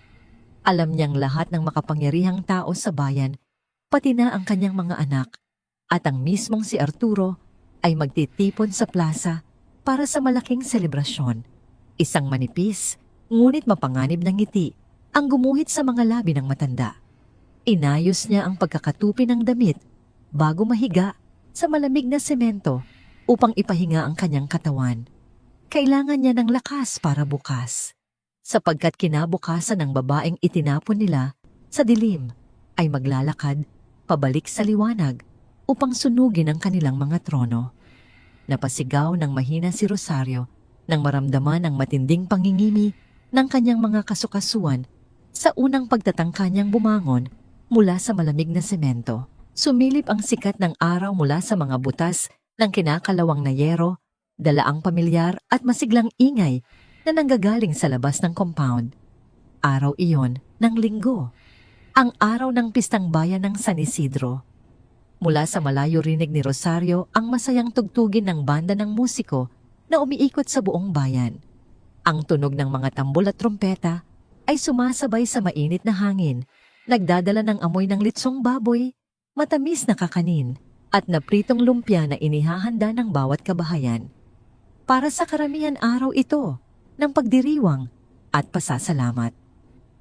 Alam niyang lahat ng makapangyarihang tao sa bayan, pati na ang kanyang mga anak, at ang mismong si Arturo ay magtitipon sa plaza para sa malaking selebrasyon. Isang manipis, ngunit mapanganib ng ngiti ang gumuhit sa mga labi ng matanda. Inayos niya ang pagkakatupi ng damit bago mahiga sa malamig na semento upang ipahinga ang kanyang katawan. Kailangan niya ng lakas para bukas, sapagkat kinabukasan ng babaeng itinapon nila sa dilim ay maglalakad pabalik sa liwanag upang sunugin ang kanilang mga trono. Napasigaw ng mahina si Rosario nang maramdaman ang matinding pangingimi ng kanyang mga kasukasuan sa unang pagtatangka niyang bumangon mula sa malamig na semento. Sumilip ang sikat ng araw mula sa mga butas ng kinakalawang na yero, dala ang pamilyar at masiglang ingay na nanggagaling sa labas ng compound. Araw iyon ng Linggo, ang araw ng pistang bayan ng San Isidro. Mula sa malayo rinig ni Rosario ang masayang tugtugin ng banda ng musiko na umiikot sa buong bayan. Ang tunog ng mga tambol at trompeta ay sumasabay sa mainit na hangin, nagdadala ng amoy ng litsong baboy, matamis na kakanin, at napritong lumpia na inihahanda ng bawat kabahayan. Para sa karamihan araw ito ng pagdiriwang at pasasalamat.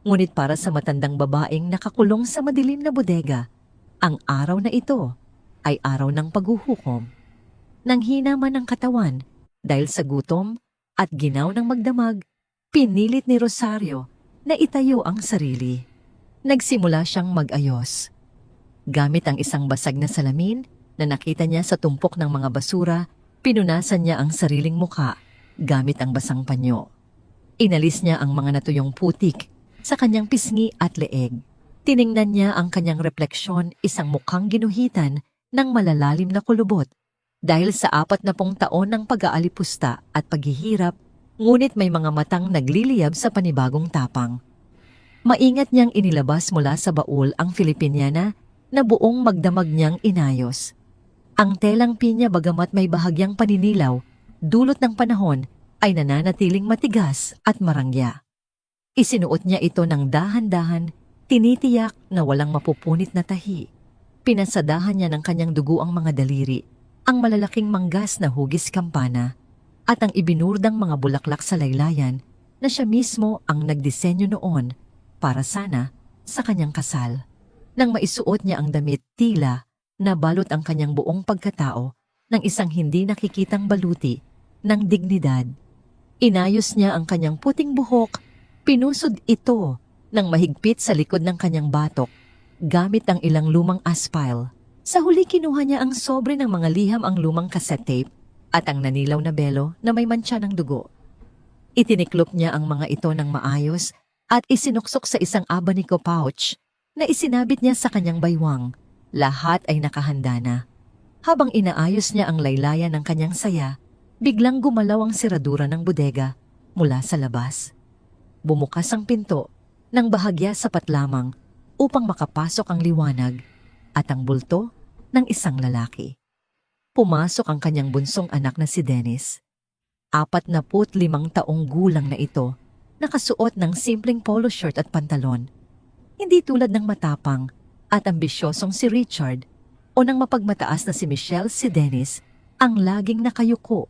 Ngunit para sa matandang babaeng nakakulong sa madilim na bodega, ang araw na ito ay araw ng paghuhukom. Nanghina man ang katawan dahil sa gutom at ginaw ng magdamag, pinilit ni Rosario na itayo ang sarili. Nagsimula siyang mag-ayos. Gamit ang isang basag na salamin na nakita niya sa tumpok ng mga basura, pinunasan niya ang sariling muka gamit ang basang panyo. Inalis niya ang mga natuyong putik sa kanyang pisngi at leeg. Tiningnan niya ang kanyang refleksyon, isang mukhang ginuhitan ng malalalim na kulubot dahil sa 40 taon ng pag-aalipusta at paghihirap, ngunit may mga matang nagliliyab sa panibagong tapang. Maingat niyang inilabas mula sa baul ang Filipiniana na buong magdamag niyang inayos. Ang telang pinya bagamat may bahagyang paninilaw, dulot ng panahon ay nananatiling matigas at marangya. Isinuot niya ito ng dahan-dahan, tinitiyak na walang mapupunit na tahi. Pinasadahan niya ng kanyang dugo ang mga daliri, ang malalaking manggas na hugis kampana, at ang ibinurdang mga bulaklak sa laylayan na siya mismo ang nagdisenyo noon para sana sa kanyang kasal. Nang maisuot niya ang damit, tila na balot ang kanyang buong pagkatao ng isang hindi nakikitang baluti ng dignidad. Inayos niya ang kanyang puting buhok, pinusod ito ng mahigpit sa likod ng kanyang batok gamit ang ilang lumang aspile. Sa huli kinuha niya ang sobre ng mga liham, ang lumang cassette tape at ang nanilaw na belo na may mantsa ng dugo. Itiniklop niya ang mga ito ng maayos at isinuksok sa isang abanico pouch na isinabit niya sa kanyang baywang. Lahat ay nakahanda na. Habang inaayos niya ang laylayan ng kanyang saya, biglang gumalaw ang seradura ng bodega mula sa labas. Bumukas ang pinto ng bahagya sapat lamang upang makapasok ang liwanag at ang bulto ng isang lalaki. Pumasok ang kanyang bunsong anak na si Dennis. 45 taong gulang na ito, nakasuot ng simpleng polo shirt at pantalon. Hindi tulad ng matapang at ambisyosong si Richard o ng mapagmataas na si Michelle, si Dennis ang laging nakayuko,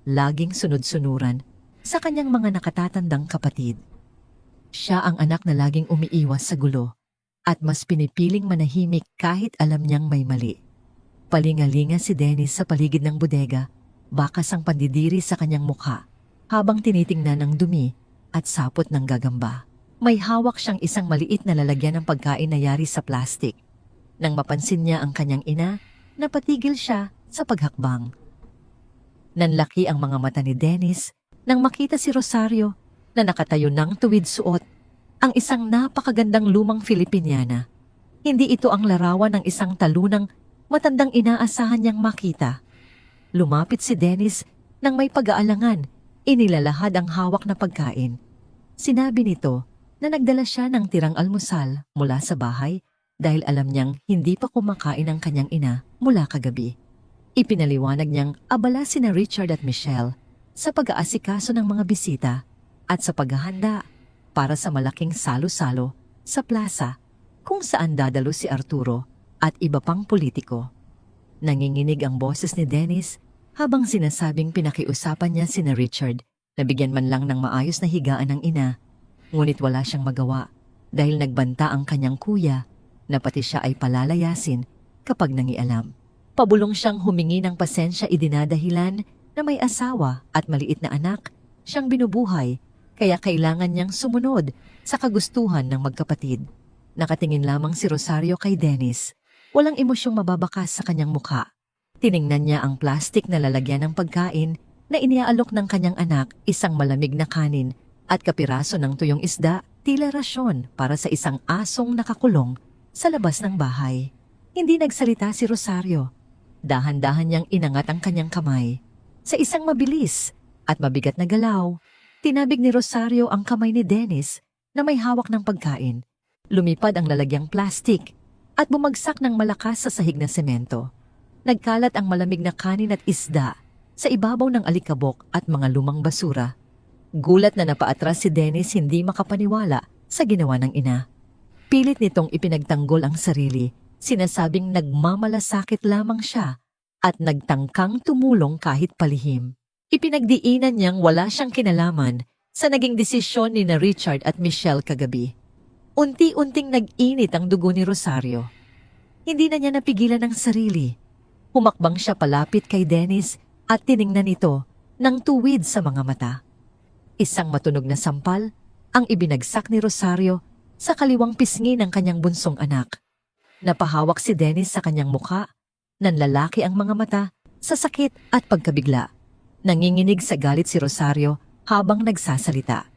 laging sunod-sunuran sa kanyang mga nakatatandang kapatid. Siya ang anak na laging umiiwas sa gulo at mas pinipiling manahimik kahit alam niyang may mali. Palingalinga si Dennis sa paligid ng bodega, bakas ang pandidiri sa kanyang mukha habang tinitingnan ng dumi at sapot ng gagamba. May hawak siyang isang maliit na lalagyan ng pagkain na yari sa plastik. Nang mapansin niya ang kanyang ina, napatigil siya sa paghakbang. Nanlaki ang mga mata ni Dennis nang makita si Rosario na nakatayo ng tuwid suot ang isang napakagandang lumang Filipiniana. Hindi ito ang larawan ng isang talunang matandang inaasahan niyang makita. Lumapit si Dennis nang may pag-aalangan, inilalahad ang hawak na pagkain. Sinabi nito na nagdala siya ng tirang almusal mula sa bahay dahil alam niyang hindi pa kumakain ang kanyang ina mula kagabi. Ipinaliwanag niyang abala sina Richard at Michelle sa pag-aasikaso ng mga bisita at sa paghahanda para sa malaking salo-salo sa plaza kung saan dadalo si Arturo at iba pang politiko. Nanginginig ang boses ni Dennis Habang sinasabing pinakiusapan niya sina Richard, nabigyan man lang ng maayos na higaan ng ina, ngunit wala siyang magawa dahil nagbanta ang kanyang kuya na pati siya ay palalayasin kapag nangialam. Pabulong siyang humingi ng pasensya idinadahilan na may asawa at maliit na anak siyang binubuhay kaya kailangan niyang sumunod sa kagustuhan ng magkapatid. Nakatingin lamang si Rosario kay Dennis. Walang emosyong mababakas sa kanyang mukha. Tiningnan niya ang plastik na lalagyan ng pagkain na iniaalok ng kanyang anak, isang malamig na kanin at kapiraso ng tuyong isda, tila rasyon para sa isang asong nakakulong sa labas ng bahay. Hindi nagsalita si Rosario. Dahan-dahan niyang inangat ang kanyang kamay. Sa isang mabilis at mabigat na galaw, tinabig ni Rosario ang kamay ni Dennis na may hawak ng pagkain. Lumipad ang lalagyang plastik at bumagsak ng malakas sa sahig na semento. Nagkalat ang malamig na kanin at isda sa ibabaw ng alikabok at mga lumang basura. Gulat na napaatras si Dennis, hindi makapaniwala sa ginawa ng ina. Pilit nitong ipinagtanggol ang sarili, sinasabing nagmamalasakit lamang siya at nagtangkang tumulong kahit palihim. Ipinagdiinan niyang wala siyang kinalaman sa naging desisyon ni na Richard at Michelle kagabi. Unti-unting nag-init ang dugo ni Rosario. Hindi na niya napigilan ang sarili. Humakbang siya palapit kay Dennis at tiningnan ito ng tuwid sa mga mata. Isang matunog na sampal ang ibinagsak ni Rosario sa kaliwang pisngi ng kanyang bunsong anak. Napahawak si Dennis sa kanyang mukha, nanlalaki ang mga mata sa sakit at pagkabigla. Nanginginig sa galit si Rosario habang nagsasalita.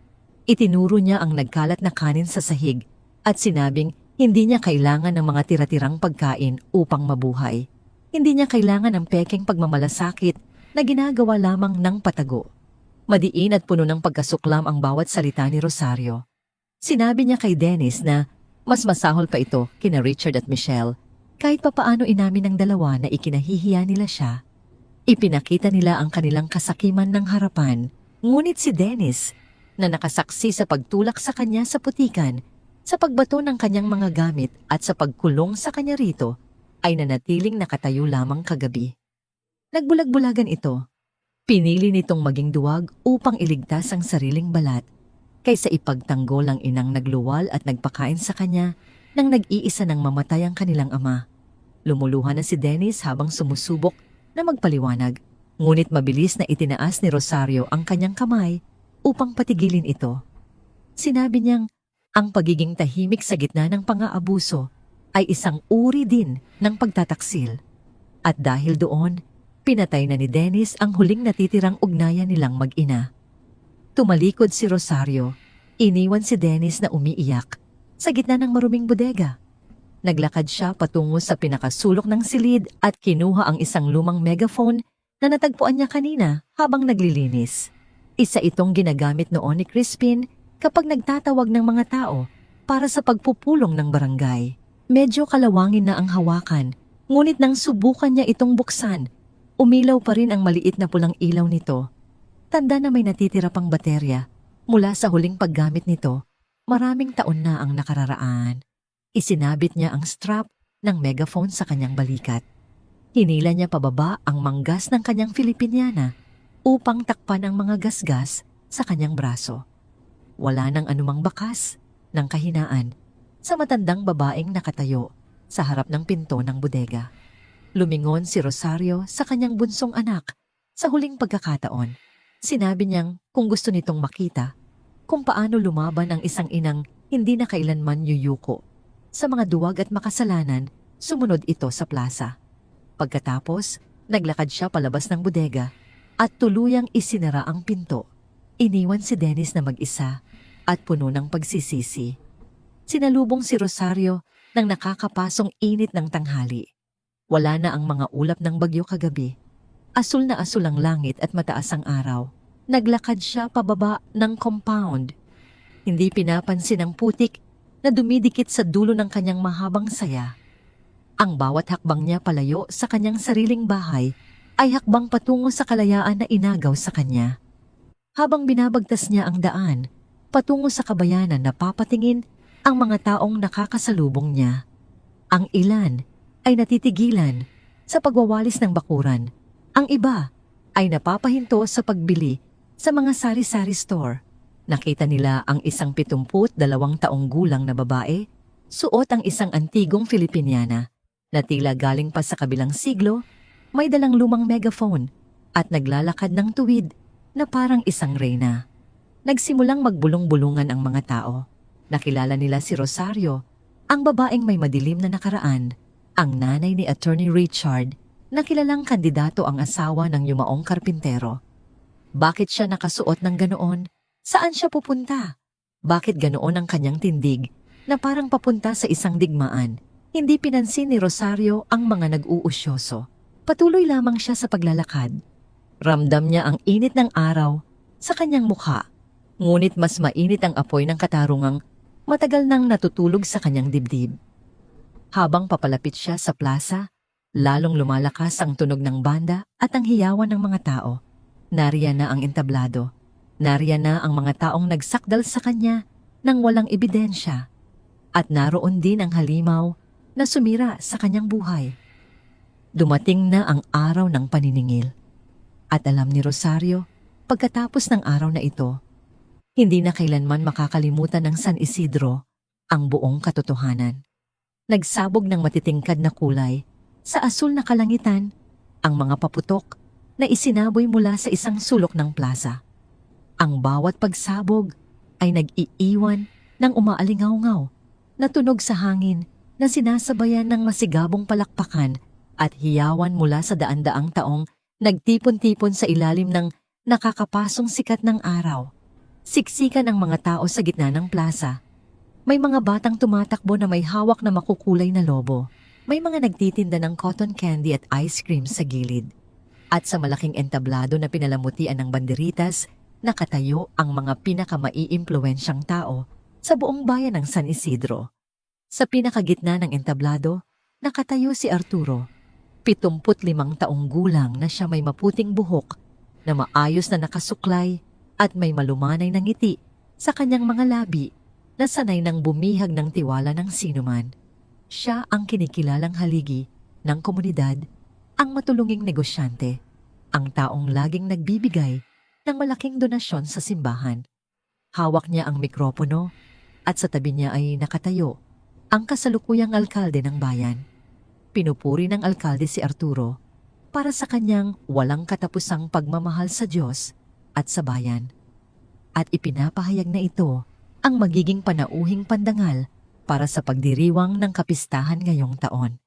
Itinuro niya ang nagkalat na kanin sa sahig at sinabing hindi niya kailangan ng mga tira-tirang pagkain upang mabuhay. Hindi niya kailangan ng pekeng pagmamalasakit na ginagawa lamang ng patago. Madiin at puno ng pagkasuklam ang bawat salita ni Rosario. Sinabi niya kay Dennis na mas masahol pa ito kina Richard at Michelle kahit papaano inamin ng dalawa na ikinahihiya nila siya. Ipinakita nila ang kanilang kasakiman ng harapan, ngunit si Dennis na nakasaksi sa pagtulak sa kanya sa putikan, sa pagbato ng kanyang mga gamit at sa pagkulong sa kanya rito, ay nanatiling nakatayo lamang kagabi. Nagbulag-bulagan ito. Pinili nitong maging duwag upang iligtas ang sariling balat, kaysa ipagtanggol ang inang nagluwal at nagpakain sa kanya nang nag-iisa ng mamatay ang kanilang ama. Lumuluha na si Dennis habang sumusubok na magpaliwanag, ngunit mabilis na itinaas ni Rosario ang kanyang kamay upang patigilin ito. Sinabi niyang ang pagiging tahimik sa gitna ng pang-aabuso ay isang uri din ng pagtataksil. At dahil doon, pinatay na ni Dennis ang huling natitirang ugnayan nilang mag-ina. Tumalikod si Rosario, iniwan si Dennis na umiiyak sa gitna ng maruming bodega. Naglakad siya patungo sa pinakasulok ng silid at kinuha ang isang lumang megaphone na natagpuan niya kanina habang naglilinis. Isa itong ginagamit noon ni Crispin kapag nagtatawag ng mga tao para sa pagpupulong ng barangay. Medyo kalawangin na ang hawakan, ngunit nang subukan niya itong buksan, umilaw pa rin ang maliit na pulang ilaw nito. Tanda na may natitira pang baterya. Mula sa huling paggamit nito, maraming taon na ang nakararaan. Isinabit niya ang strap ng megaphone sa kanyang balikat. Hinila niya pababa ang manggas ng kanyang Filipiniana upang takpan ang mga gasgas sa kanyang braso. Wala nang anumang bakas ng kahinaan sa matandang babaeng nakatayo sa harap ng pinto ng bodega. Lumingon si Rosario sa kanyang bunsong anak sa huling pagkakataon. Sinabi niyang kung gusto nitong makita kung paano lumaban ang isang inang hindi na kailanman yuyuko. Sa mga duwag at makasalanan, sumunod ito sa plaza. Pagkatapos, naglakad siya palabas ng bodega at tuluyang isinara ang pinto. Iniwan si Dennis na mag-isa at puno ng pagsisisi. Sinalubong si Rosario ng nakakapasong init ng tanghali. Wala na ang mga ulap ng bagyo kagabi. Asul na asul ang langit at mataas ang araw. Naglakad siya pababa ng compound. Hindi pinapansin ang putik na dumidikit sa dulo ng kanyang mahabang saya. Ang bawat hakbang niya palayo sa kanyang sariling bahay ay hakbang patungo sa kalayaan na inagaw sa kanya. Habang binabagtas niya ang daan, patungo sa kabayanan na papatingin ang mga taong nakakasalubong niya. Ang ilan ay natitigilan sa pagwawalis ng bakuran. Ang iba ay napapahinto sa pagbili sa mga sari-sari store. Nakita nila ang isang 72 taong gulang na babae, suot ang isang antigong Filipiniana na tila galing pa sa kabilang siglo, may dalang lumang megaphone at naglalakad ng tuwid na parang isang reyna. Nagsimulang magbulong-bulungan ang mga tao. Nakilala nila si Rosario, ang babaeng may madilim na nakaraan, ang nanay ni Attorney Richard, na kilalang kandidato ang asawa ng yumaong karpintero. Bakit siya nakasuot ng ganoon? Saan siya pupunta? Bakit ganoon ang kanyang tindig na parang papunta sa isang digmaan? Hindi pinansin ni Rosario ang mga nag-uusyoso. Patuloy lamang siya sa paglalakad. Ramdam niya ang init ng araw sa kanyang mukha. Ngunit mas mainit ang apoy ng katarungang matagal nang natutulog sa kanyang dibdib. Habang papalapit siya sa plaza, lalong lumalakas ang tunog ng banda at ang hiyawan ng mga tao. Nariyan na ang entablado. Nariyan na ang mga taong nagsakdal sa kanya nang walang ebidensya. At naroon din ang halimaw na sumira sa kanyang buhay. Dumating na ang araw ng paniningil. At alam ni Rosario, pagkatapos ng araw na ito, hindi na kailanman makakalimutan ng San Isidro ang buong katotohanan. Nagsabog ng matitingkad na kulay sa asul na kalangitan ang mga paputok na isinaboy mula sa isang sulok ng plaza. Ang bawat pagsabog ay nag-iiwan ng umaalingaw-ngaw na tunog sa hangin na sinasabayan ng masigabong palakpakan at hiyawan mula sa daan-daang taong nagtipon-tipon sa ilalim ng nakakapasong sikat ng araw. Siksikan ang mga tao sa gitna ng plaza. May mga batang tumatakbo na may hawak na makukulay na lobo. May mga nagtitinda ng cotton candy at ice cream sa gilid. At sa malaking entablado na pinalamutian ng banderitas, nakatayo ang mga pinakamaiimpluwensyang tao sa buong bayan ng San Isidro. Sa pinakagitna ng entablado, nakatayo si Arturo, 75 taong gulang na siya may maputing buhok, na maayos na nakasuklay at may malumanay na ngiti sa kanyang mga labi na sanay ng bumihag ng tiwala ng sinuman. Siya ang kinikilalang haligi ng komunidad, ang matulunging negosyante, ang taong laging nagbibigay ng malaking donasyon sa simbahan. Hawak niya ang mikropono at sa tabi niya ay nakatayo ang kasalukuyang alkalde ng bayan. Pinupuri ng alkalde si Arturo para sa kanyang walang katapusang pagmamahal sa Diyos at sa bayan. At ipinapahayag na ito ang magiging panauhing pandangal para sa pagdiriwang ng kapistahan ngayong taon.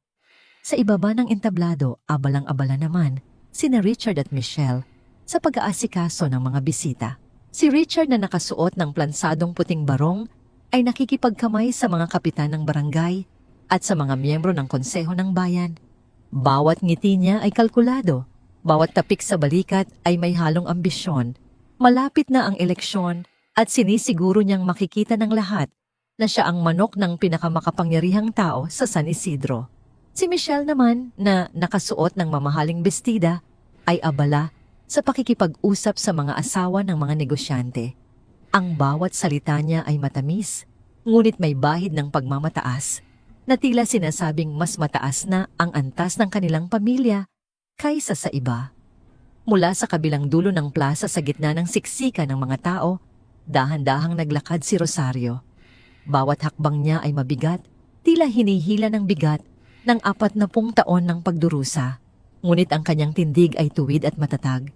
Sa ibaba ng entablado, abalang-abala naman sina Richard at Michelle sa pag-aasikaso ng mga bisita. Si Richard na nakasuot ng plansadong puting barong ay nakikipagkamay sa mga kapitan ng barangay at sa mga miyembro ng konseho ng bayan. Bawat ngiti niya ay kalkulado, bawat tapik sa balikat ay may halong ambisyon. Malapit na ang eleksyon at sinisiguro niyang makikita ng lahat na siya ang manok ng pinakamakapangyarihang tao sa San Isidro. Si Michelle naman na nakasuot ng mamahaling bestida ay abala sa pakikipag-usap sa mga asawa ng mga negosyante. Ang bawat salita niya ay matamis, ngunit may bahid ng pagmamataas na tila sinasabing mas mataas na ang antas ng kanilang pamilya kaysa sa iba. Mula sa kabilang dulo ng plaza sa gitna ng siksikan ng mga tao, dahan-dahang naglakad si Rosario. Bawat hakbang niya ay mabigat, tila hinihila ng bigat ng 40 taon ng pagdurusa. Ngunit ang kanyang tindig ay tuwid at matatag.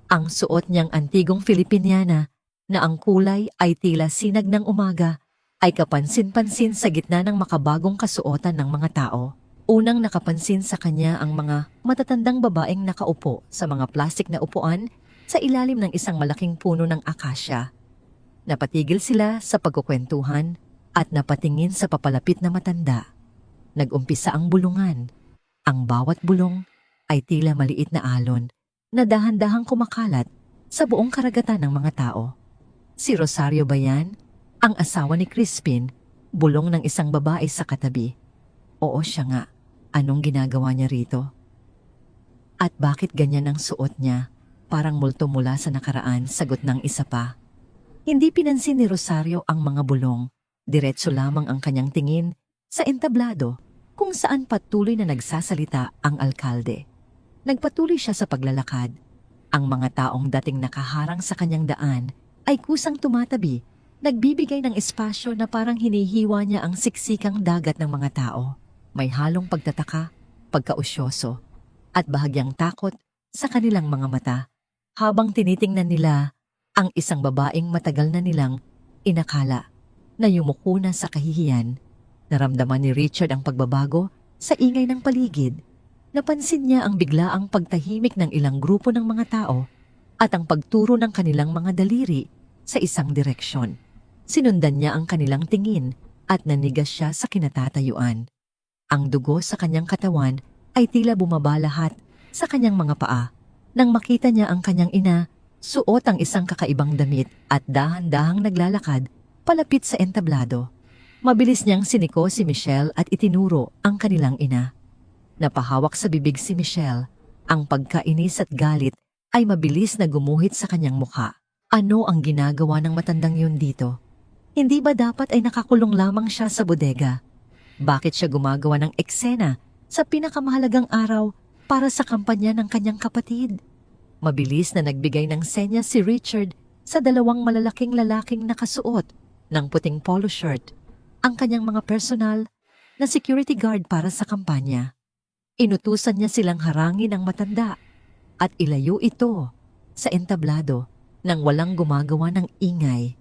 Ang suot niyang antigong Filipiniana na ang kulay ay tila sinag ng umaga ay kapansin-pansin sa gitna ng makabagong kasuotan ng mga tao. Unang nakapansin sa kanya ang mga matatandang babaeng nakaupo sa mga plastik na upuan sa ilalim ng isang malaking puno ng akasya. Napatigil sila sa pagkukwentuhan at napatingin sa papalapit na matanda. Nag-umpisa ang bulungan. Ang bawat bulong ay tila maliit na alon na dahan-dahang kumakalat sa buong karagatan ng mga tao. Si Rosario ba yan? Ang asawa ni Crispin, bulong ng isang babae sa katabi. Oo, siya nga. Anong ginagawa niya rito? At bakit ganyan ang suot niya? Parang multo mula sa nakaraan, sagot ng isa pa. Hindi pinansin ni Rosario ang mga bulong. Diretso lamang ang kanyang tingin sa entablado kung saan patuloy na nagsasalita ang alkalde. Nagpatuloy siya sa paglalakad. Ang mga taong dating nakaharang sa kanyang daan ay kusang tumatabi, nagbibigay ng espasyo na parang hinihiwa niya ang siksikang dagat ng mga tao. May halong pagtataka, pagkausyoso, at bahagyang takot sa kanilang mga mata habang tinitingnan nila ang isang babaeng matagal na nilang inakala na yumuko na sa kahihiyan. Naramdaman ni Richard ang pagbabago sa ingay ng paligid. Napansin niya ang biglaang pagtahimik ng ilang grupo ng mga tao at ang pagturo ng kanilang mga daliri sa isang direksyon. Sinundan niya ang kanilang tingin at nanigas siya sa kinatatayuan. Ang dugo sa kanyang katawan ay tila bumaba lahat sa kanyang mga paa. Nang makita niya ang kanyang ina, suot ang isang kakaibang damit at dahan-dahang naglalakad palapit sa entablado. Mabilis niyang siniko si Michelle at itinuro ang kanilang ina. Napahawak sa bibig si Michelle. Ang pagkainis at galit ay mabilis na gumuhit sa kanyang mukha. Ano ang ginagawa ng matandang yun dito? Hindi ba dapat ay nakakulong lamang siya sa bodega? Bakit siya gumagawa ng eksena sa pinakamahalagang araw para sa kampanya ng kanyang kapatid? Mabilis na nagbigay ng senya si Richard sa dalawang malalaking lalaking nakasuot ng puting polo shirt, ang kanyang mga personal na security guard para sa kampanya. Inutusan niya silang harangin ang matanda at ilayo ito sa entablado nang walang gumagawa ng ingay.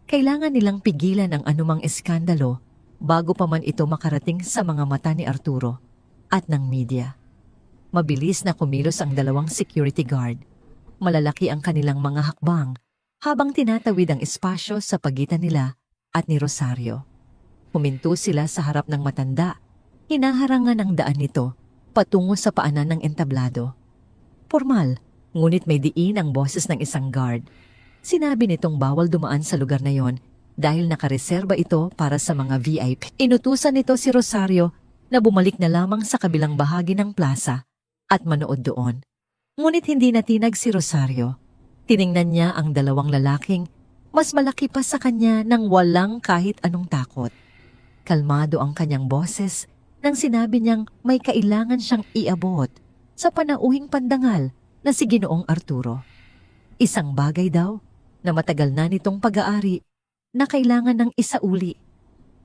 Kailangan nilang pigilan ang anumang eskandalo bago pa man ito makarating sa mga mata ni Arturo at ng media. Mabilis na kumilos ang dalawang security guard. Malalaki ang kanilang mga hakbang habang tinatawid ang espasyo sa pagitan nila at ni Rosario. Huminto sila sa harap ng matanda. Hinaharangan ang daan nito patungo sa paanan ng entablado. Formal, ngunit may diin ang boses ng isang guard. Sinabi nitong bawal dumaan sa lugar na yon dahil nakareserba ito para sa mga VIP. Inutusan nito si Rosario na bumalik na lamang sa kabilang bahagi ng plaza at manood doon. Ngunit hindi natinag si Rosario. Tiningnan niya ang dalawang lalaking mas malaki pa sa kanya nang walang kahit anong takot. Kalmado ang kanyang boses nang sinabi niyang may kailangan siyang iabot sa panauhing pandangal na si Ginoong Arturo. Isang bagay daw na matagal na nitong pag-aari na kailangan ng isauli.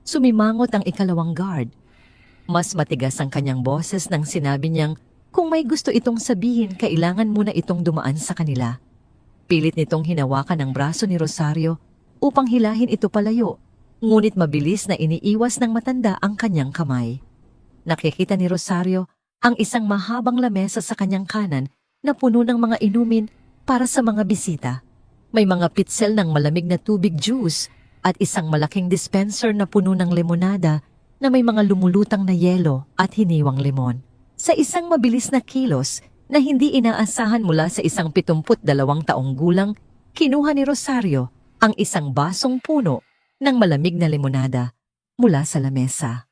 Sumimangot ang ikalawang guard. Mas matigas ang kanyang boses nang sinabi niyang kung may gusto itong sabihin, kailangan muna itong dumaan sa kanila. Pilit nitong hinawakan ang braso ni Rosario upang hilahin ito palayo, ngunit mabilis na iniiwas ng matanda ang kanyang kamay. Nakikita ni Rosario ang isang mahabang lamesa sa kanyang kanan na puno ng mga inumin para sa mga bisita. May mga pitsel ng malamig na tubig juice at isang malaking dispenser na puno ng limonada na may mga lumulutang na yelo at hiniwang lemon. Sa isang mabilis na kilos na hindi inaasahan mula sa isang 72 taong gulang, kinuha ni Rosario ang isang basong puno ng malamig na limonada mula sa lamesa.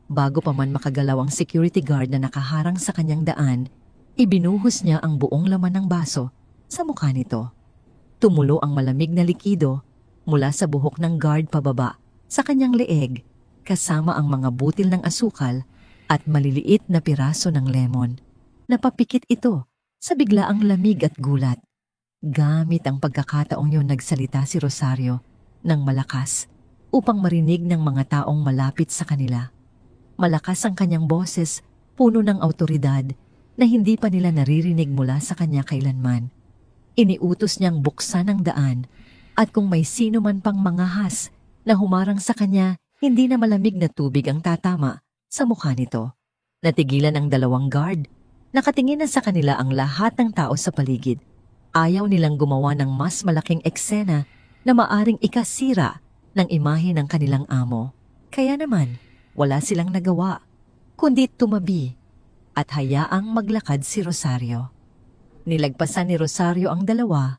Bago pa man makagalaw ang security guard na nakaharang sa kanyang daan, ibinuhos niya ang buong laman ng baso sa mukha nito. Tumulo ang malamig na likido mula sa buhok ng guard pababa sa kanyang leeg, kasama ang mga butil ng asukal at maliliit na piraso ng lemon. Napapikit ito sa biglaang lamig at gulat. Gamit ang pagkakataong yun nagsalita si Rosario ng malakas upang marinig ng mga taong malapit sa kanila. Malakas ang kanyang boses, puno ng awtoridad na hindi pa nila naririnig mula sa kanya kailanman. Iniutos niyang buksan ang daan at kung may sino man pang mangahas na humarang sa kanya, hindi na malamig na tubig ang tatama sa mukha nito. Natigilan ang dalawang guard. Nakatingin na sa kanila ang lahat ng tao sa paligid. Ayaw nilang gumawa ng mas malaking eksena na maaring ikasira ng imahe ng kanilang amo. Kaya naman, wala silang nagawa, kundi tumabi at hayaang maglakad si Rosario. Nilagpasan ni Rosario ang dalawa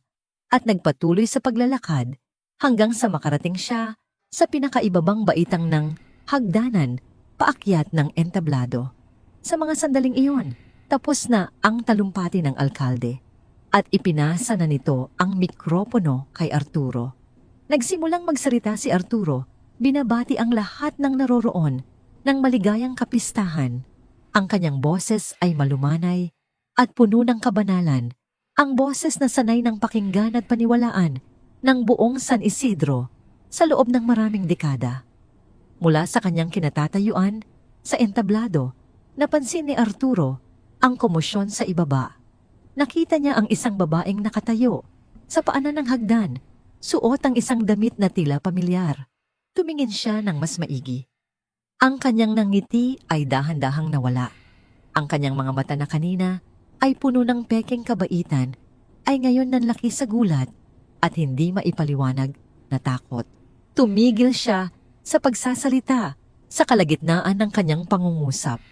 at nagpatuloy sa paglalakad hanggang sa makarating siya sa pinakaibabang baitang ng hagdanan paakyat ng entablado. Sa mga sandaling iyon, tapos na ang talumpati ng alkalde at ipinasa na nito ang mikropono kay Arturo. Nagsimulang magsalita si Arturo, binabati ang lahat ng naroroon ng maligayang kapistahan. Ang kanyang boses ay malumanay at puno ng kabanalan Ang boses na sanay ng pakinggan at paniwalaan ng buong San Isidro sa loob ng maraming dekada. Mula sa kanyang kinatatayuan, sa entablado, napansin ni Arturo ang komosyon sa ibaba. Nakita niya ang isang babaeng nakatayo sa paanan ng hagdan, suot ang isang damit na tila pamilyar. Tumingin siya ng mas maigi. Ang kanyang nangiti ay dahan-dahang nawala. Ang kanyang mga mata na kanina ay puno ng peking kabaitan ay ngayon nanlaki sa gulat at hindi maipaliwanag na takot. Tumigil siya sa pagsasalita sa kalagitnaan ng kanyang pangungusap.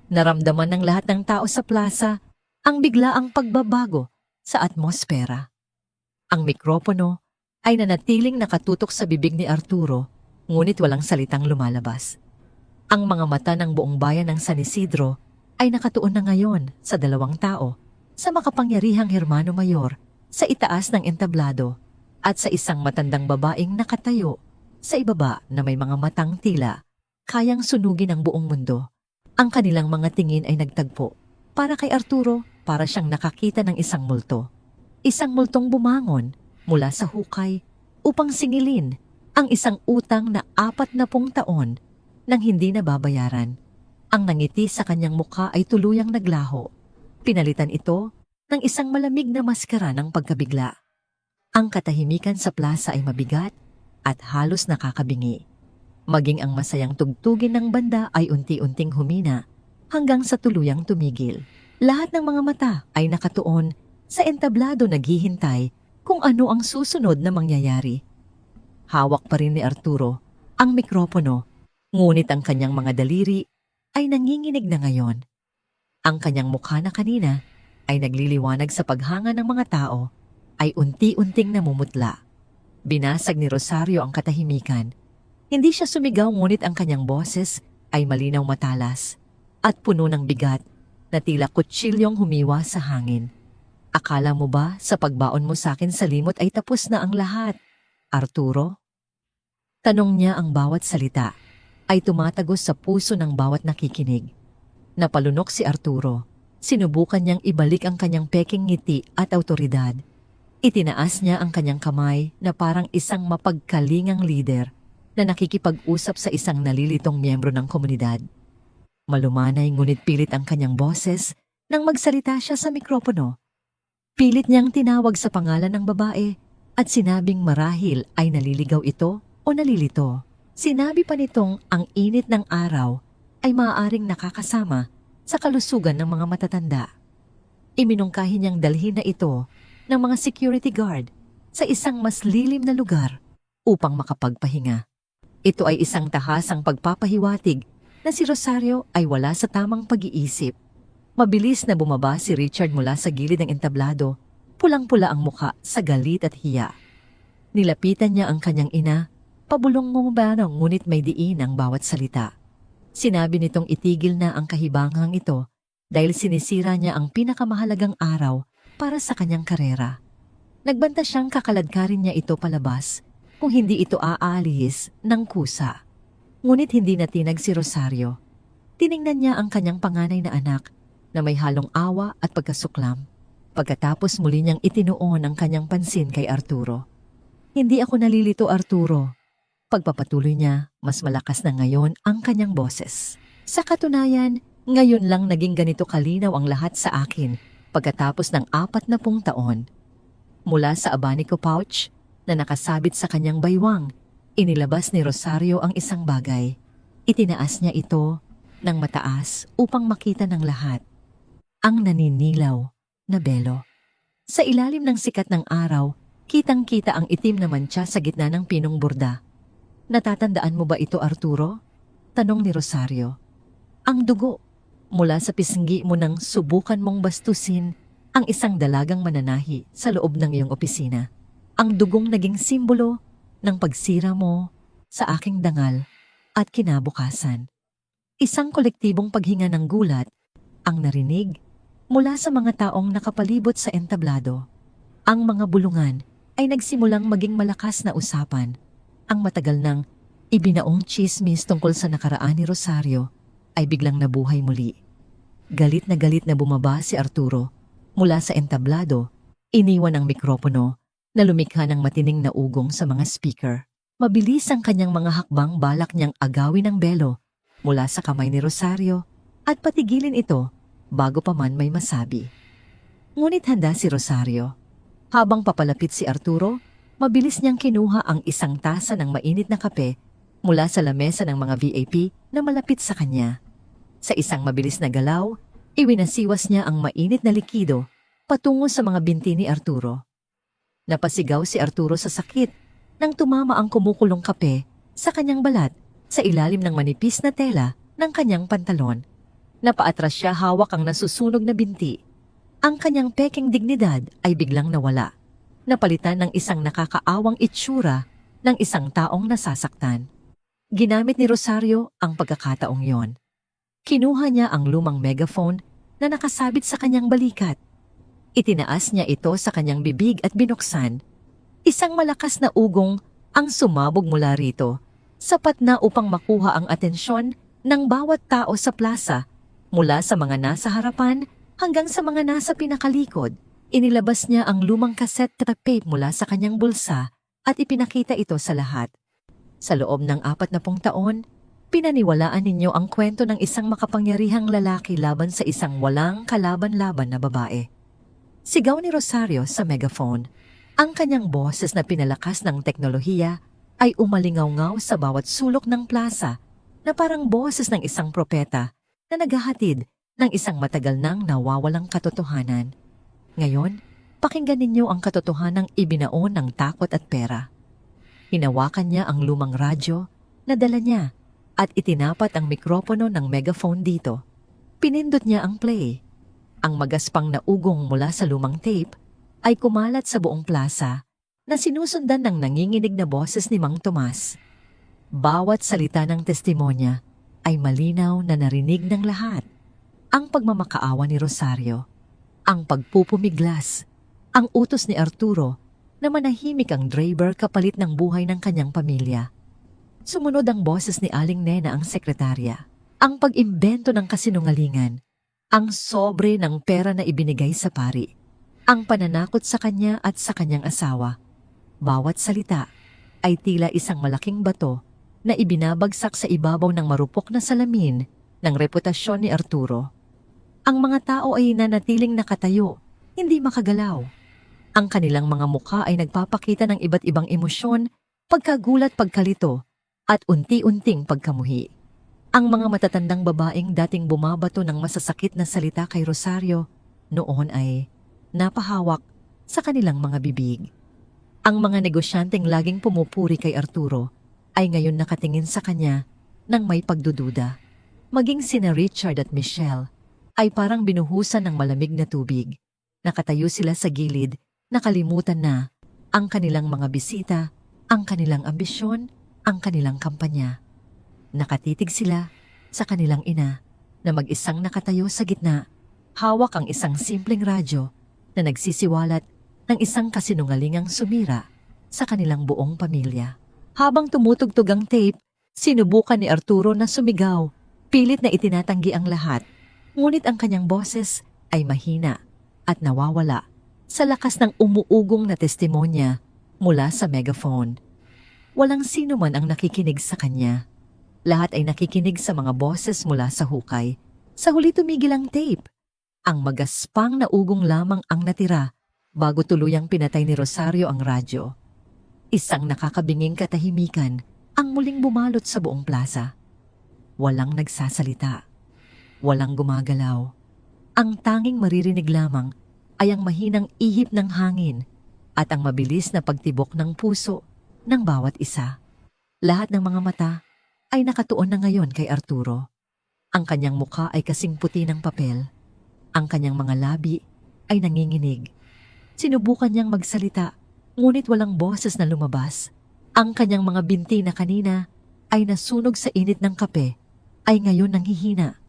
Naramdaman ng lahat ng tao sa plaza ang biglaang pagbabago sa atmosfera. Ang mikropono ay nanatiling nakatutok sa bibig ni Arturo, ngunit walang salitang lumalabas. Ang mga mata ng buong bayan ng San Isidro ay nakatuon na ngayon sa dalawang tao, sa makapangyarihang Hermano Mayor sa itaas ng entablado at sa isang matandang babaeng nakatayo sa ibaba na may mga matang tila kayang sunugin ang buong mundo. Ang kanilang mga tingin ay nagtagpo. Para kay Arturo, para siyang nakakita ng isang multo. Isang multong bumangon mula sa hukay upang singilin ang isang utang na 40 taon nang hindi nababayaran. Ang nangiti sa kanyang mukha ay tuluyang naglaho. Pinalitan ito ng isang malamig na maskara ng pagkabigla. Ang katahimikan sa plaza ay mabigat at halos nakakabingi. Maging ang masayang tugtugin ng banda ay unti-unting humina hanggang sa tuluyang tumigil. Lahat ng mga mata ay nakatuon sa entablado naghihintay kung ano ang susunod na mangyayari. Hawak pa rin ni Arturo ang mikropono, ngunit ang kanyang mga daliri ay nanginginig na ngayon. Ang kanyang mukha na kanina ay nagliliwanag sa paghanga ng mga tao ay unti-unting namumutla. Binasag ni Rosario ang katahimikan. Hindi siya sumigaw, ngunit ang kanyang boses ay malinaw matalas at puno ng bigat na tila kutsilyong humiwa sa hangin. Akala mo ba sa pagbaon mo sa akin sa limot ay tapos na ang lahat, Arturo? Tanong niya, ang bawat salita ay tumatagos sa puso ng bawat nakikinig. Napalunok si Arturo. Sinubukan niyang ibalik ang kanyang peking ngiti at awtoridad. Itinaas niya ang kanyang kamay na parang isang mapagkalingang lider na nakikipag-usap sa isang nalilitong miyembro ng komunidad. Malumanay ngunit pilit ang kanyang boses nang magsalita siya sa mikropono. Pilit niyang tinawag sa pangalan ng babae at sinabing marahil ay naliligaw ito o nalilito. Sinabi pa nitong ang init ng araw ay maaaring nakakasama sa kalusugan ng mga matatanda. Iminungkahi niyang dalhin na ito ng mga security guard sa isang mas lilim na lugar upang makapagpahinga. Ito ay isang tahasang pagpapahiwatig na si Rosario ay wala sa tamang pag-iisip. Mabilis na bumaba si Richard mula sa gilid ng entablado, pulang-pula ang muka sa galit at hiya. Nilapitan niya ang kanyang ina, pabulong ngumubano ngunit may diin ang bawat salita. Sinabi nitong itigil na ang kahibangang ito dahil sinisira niya ang pinakamahalagang araw para sa kanyang karera. Nagbanta siyang kakaladkarin niya ito palabas kung hindi ito aalis ng kusa. Ngunit hindi natinag si Rosario. Tiningnan niya ang kanyang panganay na anak na may halong awa at pagkasuklam. Pagkatapos muli niyang itinuon ang kanyang pansin kay Arturo. Hindi ako nalilito, Arturo. Pagpapatuloy niya, mas malakas na ngayon ang kanyang boses. Sa katunayan, ngayon lang naging ganito kalinaw ang lahat sa akin pagkatapos ng 40 taon. Mula sa abanico pouch na nakasabit sa kanyang baywang, inilabas ni Rosario ang isang bagay. Itinaas niya ito ng mataas upang makita ng lahat. Ang naninilaw na belo. Sa ilalim ng sikat ng araw, kitang-kita ang itim na mantsa sa gitna ng pinong burda. Natatandaan mo ba ito, Arturo? Tanong ni Rosario. Ang dugo mula sa pisngi mo nang subukan mong bastusin ang isang dalagang mananahi sa loob ng iyong opisina. Ang dugong naging simbolo ng pagsira mo sa aking dangal at kinabukasan. Isang kolektibong paghinga ng gulat ang narinig mula sa mga taong nakapalibot sa entablado. Ang mga bulungan ay nagsimulang maging malakas na usapan. Ang matagal nang ibinaong chismis tungkol sa nakaraan ni Rosario ay biglang nabuhay muli. Galit na bumaba si Arturo. Mula sa entablado, iniwan ang mikropono na lumikha ng matining na ugong sa mga speaker. Mabilis ang kanyang mga hakbang, balak niyang agawin ang belo mula sa kamay ni Rosario at patigilin ito bago pa man may masabi. Ngunit handa si Rosario. Habang papalapit si Arturo, mabilis niyang kinuha ang isang tasa ng mainit na kape mula sa lamesa ng mga VIP na malapit sa kanya. Sa isang mabilis na galaw, iwinasiwas niya ang mainit na likido patungo sa mga binti ni Arturo. Napasigaw si Arturo sa sakit nang tumama ang kumukulong kape sa kanyang balat sa ilalim ng manipis na tela ng kanyang pantalon. Napaatras siya, hawak ang nasusunog na binti. Ang kanyang peking dignidad ay biglang nawala, napalitan ng isang nakakaawang itsura ng isang taong nasasaktan. Ginamit ni Rosario ang pagkakataong yon. Kinuha niya ang lumang megaphone na nakasabit sa kanyang balikat. Itinaas niya ito sa kanyang bibig at binuksan. Isang malakas na ugong ang sumabog mula rito, sapat na upang makuha ang atensyon ng bawat tao sa plaza, mula sa mga nasa harapan hanggang sa mga nasa pinakalikod. Inilabas niya ang lumang cassette tape mula sa kanyang bulsa at ipinakita ito sa lahat. Sa loob ng 40 taon, pinaniwalaan ninyo ang kwento ng isang makapangyarihang lalaki laban sa isang walang kalaban-laban na babae. Sigaw ni Rosario sa megaphone. Ang kanyang boses na pinalakas ng teknolohiya ay umalingaw-ngaw sa bawat sulok ng plaza na parang boses ng isang propeta na naghahatid ng isang matagal nang nawawalang katotohanan. Ngayon, pakinggan ninyo ang katotohanang ibinaon ng takot at pera. Hinawakan niya ang lumang radyo na dala niya at itinapat ang mikropono ng megaphone dito. Pinindot niya ang play. Ang magaspang na ugong mula sa lumang tape ay kumalat sa buong plaza na sinusundan ng nanginginig na boses ni Mang Tomas. Bawat salita ng testimonya ay malinaw na narinig ng lahat. Ang pagmamakaawa ni Rosario, ang pagpupumiglas, ang utos ni Arturo na manahimik ang driver kapalit ng buhay ng kanyang pamilya. Sumunod ang boses ni Aling Nena, ang sekretarya, ang pag-imbento ng kasinungalingan, ang sobre ng pera na ibinigay sa pari, ang pananakot sa kanya at sa kanyang asawa. Bawat salita ay tila isang malaking bato na ibinabagsak sa ibabaw ng marupok na salamin ng reputasyon ni Arturo. Ang mga tao ay nanatiling nakatayo, hindi makagalaw. Ang kanilang mga mukha ay nagpapakita ng iba't ibang emosyon, pagkagulat, pagkalito, at unti-unting pagkamuhi. Ang mga matatandang babaeng dating bumabato ng masasakit na salita kay Rosario noon ay napahawak sa kanilang mga bibig. Ang mga negosyanteng laging pumupuri kay Arturo ay ngayon nakatingin sa kanya ng may pagdududa. Maging sina Richard at Michelle ay parang binuhusan ng malamig na tubig. Nakatayo sila sa gilid, nakalimutan na ang kanilang mga bisita, ang kanilang ambisyon, ang kanilang kampanya. Nakatitig sila sa kanilang ina na mag-isang nakatayo sa gitna, hawak ang isang simpleng radyo na nagsisiwalat ng isang kasinungalingang sumira sa kanilang buong pamilya. Habang tumutugtog ang tape, sinubukan ni Arturo na sumigaw, pilit na itinatanggi ang lahat. Ngunit ang kanyang boses ay mahina at nawawala sa lakas ng umuugong na testimonya mula sa megaphone. Walang sino man ang nakikinig sa kanya. Lahat ay nakikinig sa mga boses mula sa hukay. Sa huli tumigil ang tape. Ang magaspang na ugong lamang ang natira bago tuluyang pinatay ni Rosario ang radyo. Isang nakakabinging katahimikan ang muling bumalot sa buong plaza. Walang nagsasalita. Walang gumagalaw. Ang tanging maririnig lamang ay ang mahinang ihip ng hangin at ang mabilis na pagtibok ng puso ng bawat isa. Lahat ng mga mata ay nakatuon na ngayon kay Arturo. Ang kanyang mukha ay kasing puti ng papel. Ang kanyang mga labi ay nanginginig. Sinubukan niyang magsalita, ngunit walang boses na lumabas. Ang kanyang mga binti na kanina ay nasunog sa init ng kape ay ngayon nanghihina.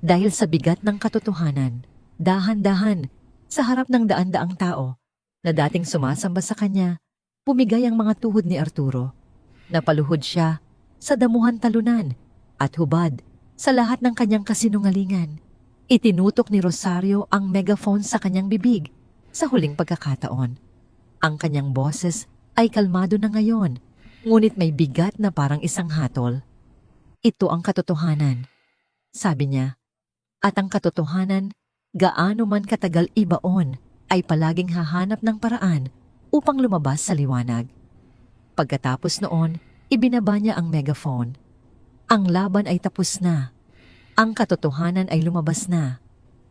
Dahil sa bigat ng katotohanan, dahan-dahan, sa harap ng daan-daang tao na dating sumasamba sa kanya, pumigay ang mga tuhod ni Arturo. Napaluhod siya sa damuhan talunan at hubad sa lahat ng kanyang kasinungalingan. Itinutok ni Rosario ang megaphone sa kanyang bibig sa huling pagkakataon. Ang kanyang boses ay kalmado na ngayon, ngunit may bigat na parang isang hatol. Ito ang katotohanan, sabi niya. At ang katotohanan, gaano man katagal ibaon, ay palaging hahanap ng paraan upang lumabas sa liwanag. Pagkatapos noon, ibinaba niya ang megaphone. Ang laban ay tapos na. Ang katotohanan ay lumabas na.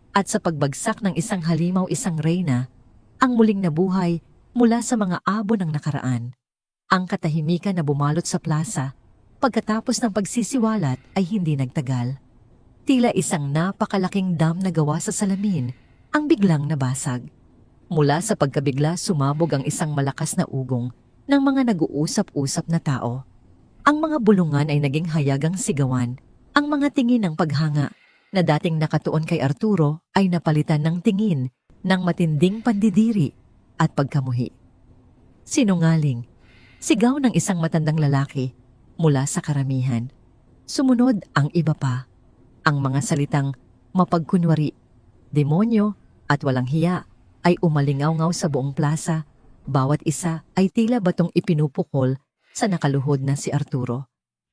At sa pagbagsak ng isang halimaw isang reyna, ang muling nabuhay mula sa mga abo ng nakaraan. Ang katahimikan na bumalot sa plaza, pagkatapos ng pagsisiwalat ay hindi nagtagal. Tila isang napakalaking dam na gawa sa salamin ang biglang nabasag. Mula sa pagkabigla sumabog ang isang malakas na ugong ng mga nag-uusap-usap na tao. Ang mga bulungan ay naging hayagang sigawan. Ang mga tingin ng paghanga na dating nakatuon kay Arturo ay napalitan ng tingin ng matinding pandidiri at pagkamuhi. Sinungaling, sigaw ng isang matandang lalaki mula sa karamihan. Sumunod ang iba pa. Ang mga salitang mapagkunwari, demonyo at walang hiya ay umalingaw-ngaw sa buong plaza. Bawat isa ay tila batong ipinupukol sa nakaluhod na si Arturo.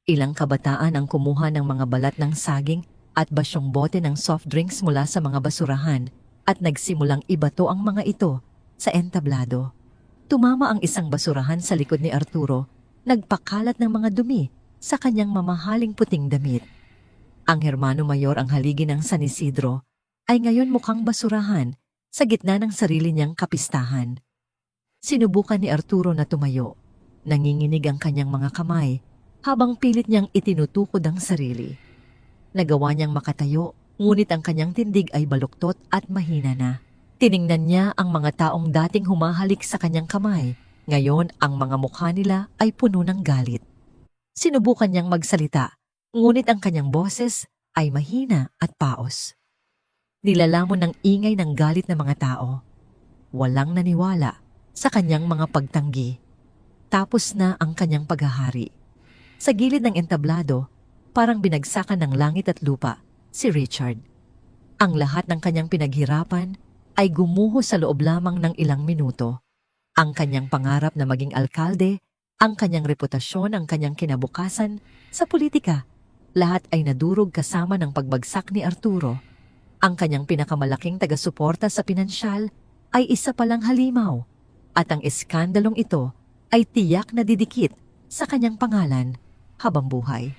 Ilang kabataan ang kumuha ng mga balat ng saging at basyong bote ng soft drinks mula sa mga basurahan at nagsimulang ibato ang mga ito sa entablado. Tumama ang isang basurahan sa likod ni Arturo, nagpakalat ng mga dumi sa kanyang mamahaling puting damit. Ang Hermano Mayor ang haligi ng San Isidro ay ngayon mukhang basurahan sa gitna ng sarili niyang kapistahan. Sinubukan ni Arturo na tumayo. Nanginginig ang kanyang mga kamay habang pilit niyang itinutukod ang sarili. Nagawa niyang makatayo, ngunit ang kanyang tindig ay baluktot at mahina na. Tiningnan niya ang mga taong dating humahalik sa kanyang kamay. Ngayon, ang mga mukha nila ay puno ng galit. Sinubukan niyang magsalita, ngunit ang kanyang boses ay mahina at paos. Nilalamon ng ingay ng galit ng mga tao. Walang naniwala sa kanyang mga pagtanggi. Tapos na ang kanyang paghahari. Sa gilid ng entablado, parang binagsakan ng langit at lupa, si Richard. Ang lahat ng kanyang pinaghirapan ay gumuho sa loob lamang ng ilang minuto. Ang kanyang pangarap na maging alkalde, ang kanyang reputasyon, ang kanyang kinabukasan sa politika, lahat ay nadurog kasama ng pagbagsak ni Arturo. Ang kanyang pinakamalaking taga-suporta sa pinansyal ay isa palang halimaw, at ang iskandalong ito ay tiyak na didikit sa kanyang pangalan habang buhay.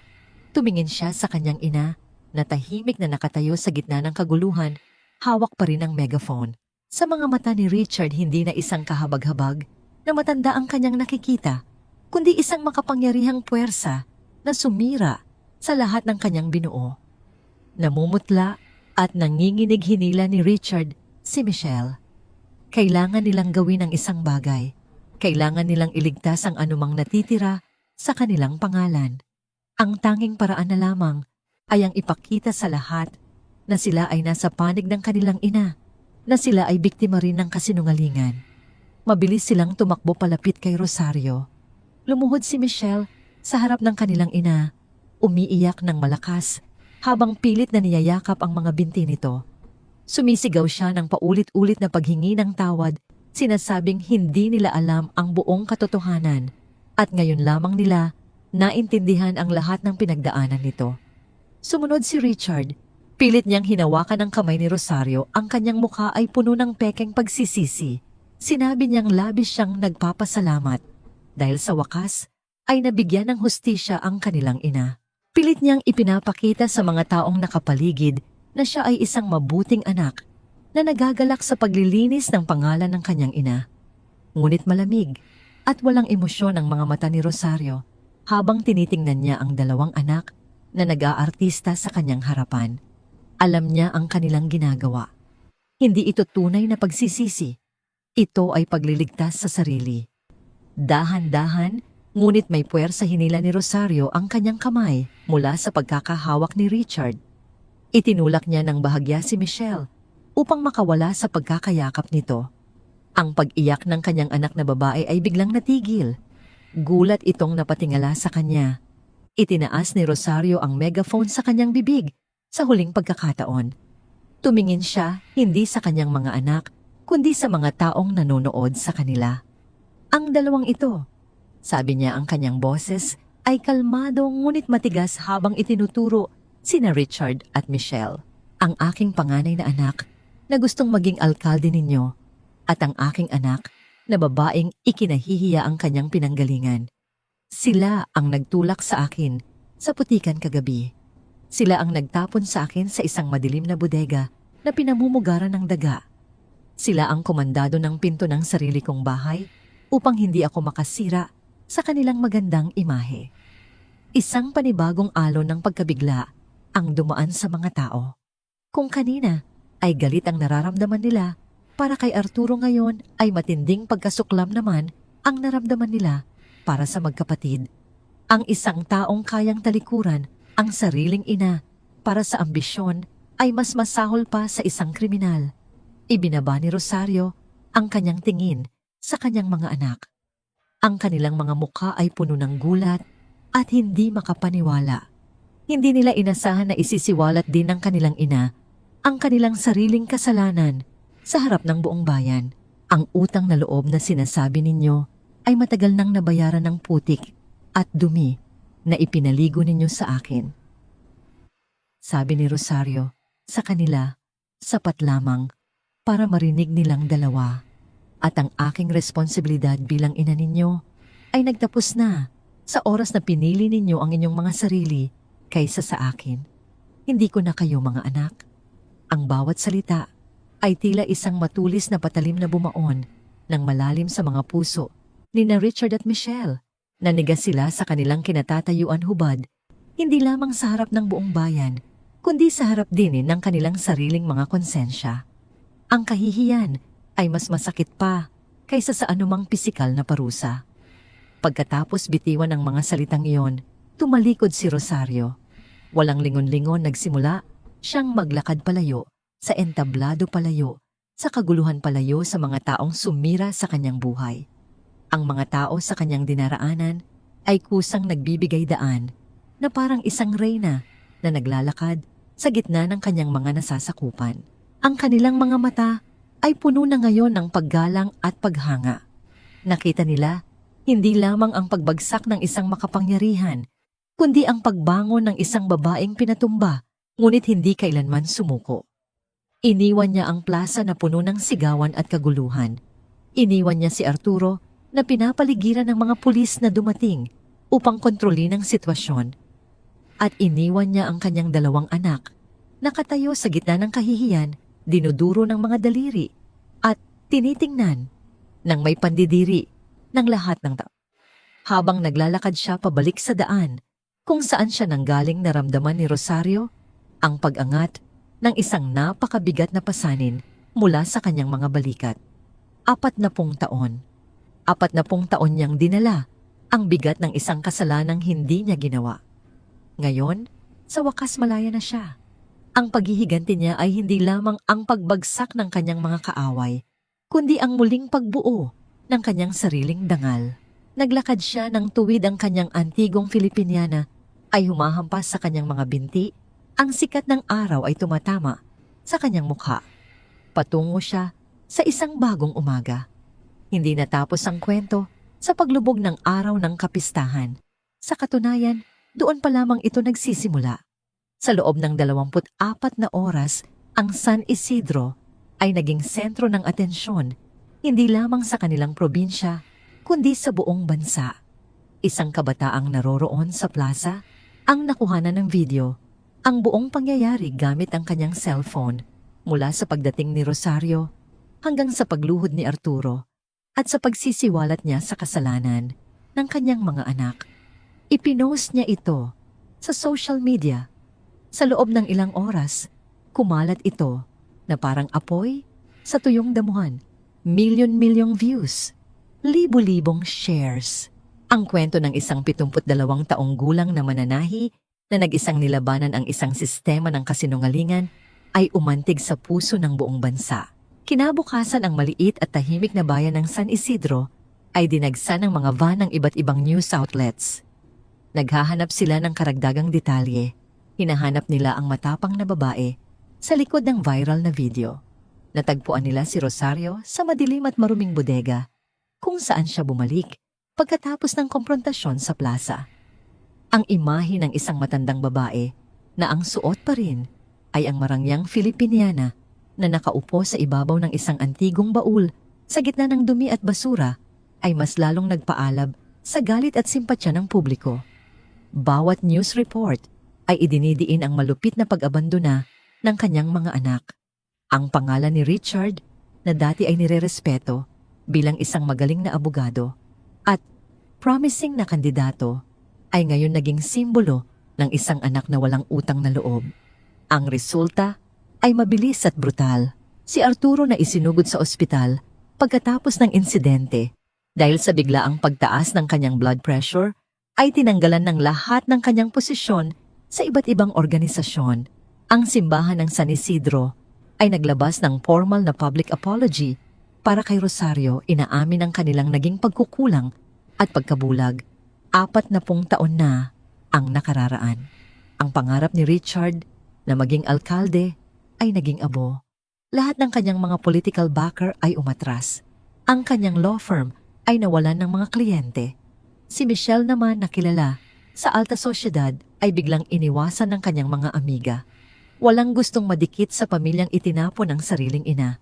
Tumingin siya sa kanyang ina na tahimik na nakatayo sa gitna ng kaguluhan, hawak pa rin ang megaphone. Sa mga mata ni Richard hindi na isang kahabag-habag na matanda ang kanyang nakikita, kundi isang makapangyarihang puwersa na sumira sa lahat ng kanyang binuo. Namumutla at nanginginig hinila ni Richard si Michelle. Kailangan nilang gawin ang isang bagay. Kailangan nilang iligtas ang anumang natitira sa kanilang pangalan. Ang tanging paraan na lamang ay ang ipakita sa lahat na sila ay nasa panig ng kanilang ina, na sila ay biktima rin ng kasinungalingan. Mabilis silang tumakbo palapit kay Rosario. Lumuhod si Michelle sa harap ng kanilang ina, umiiyak ng malakas habang pilit na niyayakap ang mga binti nito. Sumisigaw siya ng paulit-ulit na paghingi ng tawad, sinasabing hindi nila alam ang buong katotohanan at ngayon lamang nila naintindihan ang lahat ng pinagdaanan nito. Sumunod si Richard. Pilit niyang hinawakan ang kamay ni Rosario, ang kanyang mukha ay puno ng pekeng pagsisisi. Sinabi niyang labis siyang nagpapasalamat dahil sa wakas ay nabigyan ng hustisya ang kanilang ina. Pilit niyang ipinapakita sa mga taong nakapaligid na siya ay isang mabuting anak na nagagalak sa paglilinis ng pangalan ng kanyang ina. Ngunit malamig at walang emosyon ang mga mata ni Rosario habang tinitingnan niya ang dalawang anak na nag-aartista sa kanyang harapan. Alam niya ang kanilang ginagawa. Hindi ito tunay na pagsisisi. Ito ay pagliligtas sa sarili. Dahan-dahan, ngunit may puwersa hinila ni Rosario ang kanyang kamay mula sa pagkakahawak ni Richard. Itinulak niya ng bahagya si Michelle upang makawala sa pagkakayakap nito. Ang pag-iyak ng kanyang anak na babae ay biglang natigil. Gulat itong napatingala sa kanya. Itinaas ni Rosario ang megaphone sa kanyang bibig sa huling pagkakataon. Tumingin siya hindi sa kanyang mga anak, kundi sa mga taong nanonood sa kanila. Ang dalawang ito, sabi niya, ang kanyang boses ay kalmado ngunit matigas habang itinuturo sina Richard at Michelle, ang aking panganay na anak na gustong maging alkalde ninyo at ang aking anak na babaeng ikinahihiya ang kanyang pinanggalingan. Sila ang nagtulak sa akin sa putikan kagabi. Sila ang nagtapon sa akin sa isang madilim na bodega na pinamumugaran ng daga. Sila ang komandado ng pinto ng sarili kong bahay upang hindi ako makasira sa kanilang magandang imahe. Isang panibagong alon ng pagkabigla ang dumaan sa mga tao. Kung kanina ay galit ang nararamdaman nila, para kay Arturo ngayon ay matinding pagkasuklam naman ang naramdaman nila para sa magkapatid. Ang isang taong kayang talikuran ang sariling ina para sa ambisyon ay mas masahol pa sa isang kriminal. Ibinaba ni Rosario ang kanyang tingin sa kanyang mga anak. Ang kanilang mga mukha ay puno ng gulat at hindi makapaniwala. Hindi nila inasahan na isisiwalat din ng kanilang ina ang kanilang sariling kasalanan sa harap ng buong bayan. Ang utang na loob na sinasabi ninyo ay matagal nang nabayaran ng putik at dumi na ipinaligo ninyo sa akin. Sabi ni Rosario sa kanila, sapat lamang para marinig nilang dalawa. At ang aking responsibilidad bilang ina ninyo ay nagtapos na sa oras na pinili ninyo ang inyong mga sarili kaysa sa akin. Hindi ko na kayo mga anak. Ang bawat salita ay tila isang matulis na patalim na bumaon ng malalim sa mga puso ni na Richard at Michelle. Nanigas sila sa kanilang kinatatayuan hubad, hindi lamang sa harap ng buong bayan, kundi sa harap din ng kanilang sariling mga konsensya. Ang kahihiyan ay mas masakit pa kaysa sa anumang pisikal na parusa. Pagkatapos bitiwan ng mga salitang iyon, tumalikod si Rosario. Walang lingon-lingon nagsimula siyang maglakad palayo, sa entablado palayo, sa kaguluhan palayo sa mga taong sumira sa kanyang buhay. Ang mga tao sa kanyang dinaraanan ay kusang nagbibigay daan na parang isang reyna na naglalakad sa gitna ng kanyang mga nasasakupan. Ang kanilang mga mata ay puno na ngayon ng paggalang at paghanga. Nakita nila hindi lamang ang pagbagsak ng isang makapangyarihan, kundi ang pagbangon ng isang babaeng pinatumba, ngunit hindi kailanman sumuko. Iniwan niya ang plaza na puno ng sigawan at kaguluhan. Iniwan niya si Arturo na pinapaligiran ng mga pulis na dumating upang kontrolin ang sitwasyon. At iniwan niya ang kanyang dalawang anak, nakatayo sa gitna ng kahihiyan, dinuduro ng mga daliri, at tinitingnan ng may pandidiri ng lahat ng tao. Habang naglalakad siya pabalik sa daan, kung saan siya nanggaling naramdaman ni Rosario ang pag-angat ng isang napakabigat na pasanin mula sa kanyang mga balikat. 40 taon. 40 taon niyang dinala ang bigat ng isang kasalanang hindi niya ginawa. Ngayon, sa wakas malaya na siya. Ang paghihiganti niya ay hindi lamang ang pagbagsak ng kanyang mga kaaway, kundi ang muling pagbuo ng kanyang sariling dangal. Naglakad siya ng tuwid ang kanyang antigong Filipiniana ay humahampas sa kanyang mga binti, ang sikat ng araw ay tumatama sa kanyang mukha. Patungo siya sa isang bagong umaga. Hindi natapos ang kwento sa paglubog ng araw ng kapistahan. Sa katunayan, doon pa lamang ito nagsisimula. Sa loob ng 24 na oras, ang San Isidro ay naging sentro ng atensyon, hindi lamang sa kanilang probinsya, kundi sa buong bansa. Isang kabataang naroroon sa plaza ang nakuhanan ng video, ang buong pangyayari gamit ang kanyang cellphone, mula sa pagdating ni Rosario hanggang sa pagluhod ni Arturo at sa pagsisiwalat niya sa kasalanan ng kanyang mga anak. Ipinost niya ito sa social media. Sa loob ng ilang oras, kumalat ito na parang apoy sa tuyong damuhan. Milyon-milyong views, libo-libong shares. Ang kwento ng isang 72 taong gulang na mananahi na nag-isang nilabanan ang isang sistema ng kasinungalingan ay umantig sa puso ng buong bansa. Kinabukasan ang maliit at tahimik na bayan ng San Isidro ay dinagsa ng mga van ng iba't ibang news outlets. Naghahanap sila ng karagdagang detalye. Hinahanap nila ang matapang na babae sa likod ng viral na video. Natagpuan nila si Rosario sa madilim at maruming bodega kung saan siya bumalik pagkatapos ng komprontasyon sa plaza. Ang imahe ng isang matandang babae na ang suot pa rin ay ang marangyang Filipiniana na nakaupo sa ibabaw ng isang antigong baul sa gitna ng dumi at basura ay mas lalong nagpaalab sa galit at simpatsya ng publiko. Bawat news report ay idinidiin ang malupit na pag-abandona ng kanyang mga anak. Ang pangalan ni Richard na dati ay nirerespeto bilang isang magaling na abogado at promising na kandidato ay ngayon naging simbolo ng isang anak na walang utang na loob. Ang resulta ay mabilis at brutal. Si Arturo na isinugod sa ospital pagkatapos ng insidente dahil sa biglaang pagtaas ng kanyang blood pressure ay tinanggalan ng lahat ng kanyang posisyon sa iba't ibang organisasyon. Ang simbahan ng San Isidro ay naglabas ng formal na public apology para kay Rosario. Inaamin ang kanilang naging pagkukulang at pagkabulag. 40 taon na ang nakararaan. Ang pangarap ni Richard na maging alkalde ay naging abo. Lahat ng kanyang mga political backer ay umatras. Ang kanyang law firm ay nawalan ng mga kliyente. Si Michelle naman na kilala sa alta sosyedad ay biglang iniwasan ng kanyang mga amiga. Walang gustong madikit sa pamilyang itinapon ng sariling ina.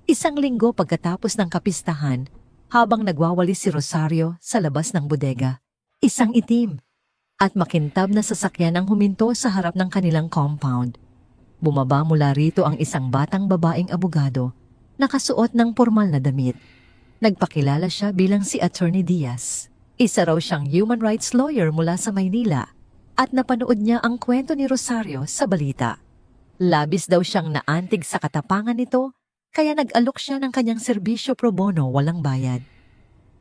Isang linggo pagkatapos ng kapistahan, habang nagwawalis si Rosario sa labas ng bodega, isang itim at makintab na sasakyan ang huminto sa harap ng kanilang compound. Bumaba mula rito ang isang batang babaeng abogado, nakasuot ng pormal na damit. Nagpakilala siya bilang si Attorney Diaz. Isa raw siyang human rights lawyer mula sa Maynila at napanood niya ang kwento ni Rosario sa balita. Labis daw siyang naantig sa katapangan nito kaya nag-alok siya ng kanyang serbisyo pro bono walang bayad.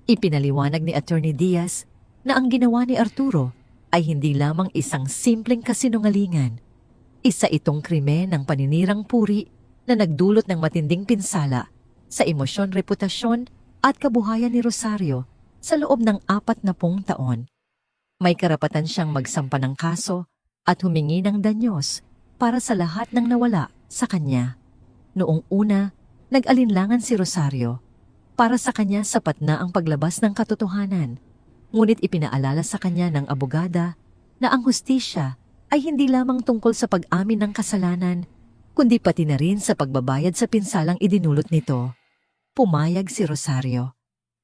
Ipinaliwanag ni Attorney Diaz na ang ginawa ni Arturo ay hindi lamang isang simpleng kasinungalingan. Isa itong krimen ng paninirang puri na nagdulot ng matinding pinsala sa emosyon, reputasyon at kabuhayan ni Rosario sa loob ng 40 taon. May karapatan siyang magsampa ng kaso at humingi ng danyos para sa lahat ng nawala sa kanya. Noong una, nag-alinlangan si Rosario. Para sa kanya sapat na ang paglabas ng katotohanan. Ngunit ipinaalala sa kanya ng abogada na ang hustisya ay hindi lamang tungkol sa pag-amin ng kasalanan, kundi pati na rin sa pagbabayad sa pinsalang idinulot nito. Pumayag si Rosario.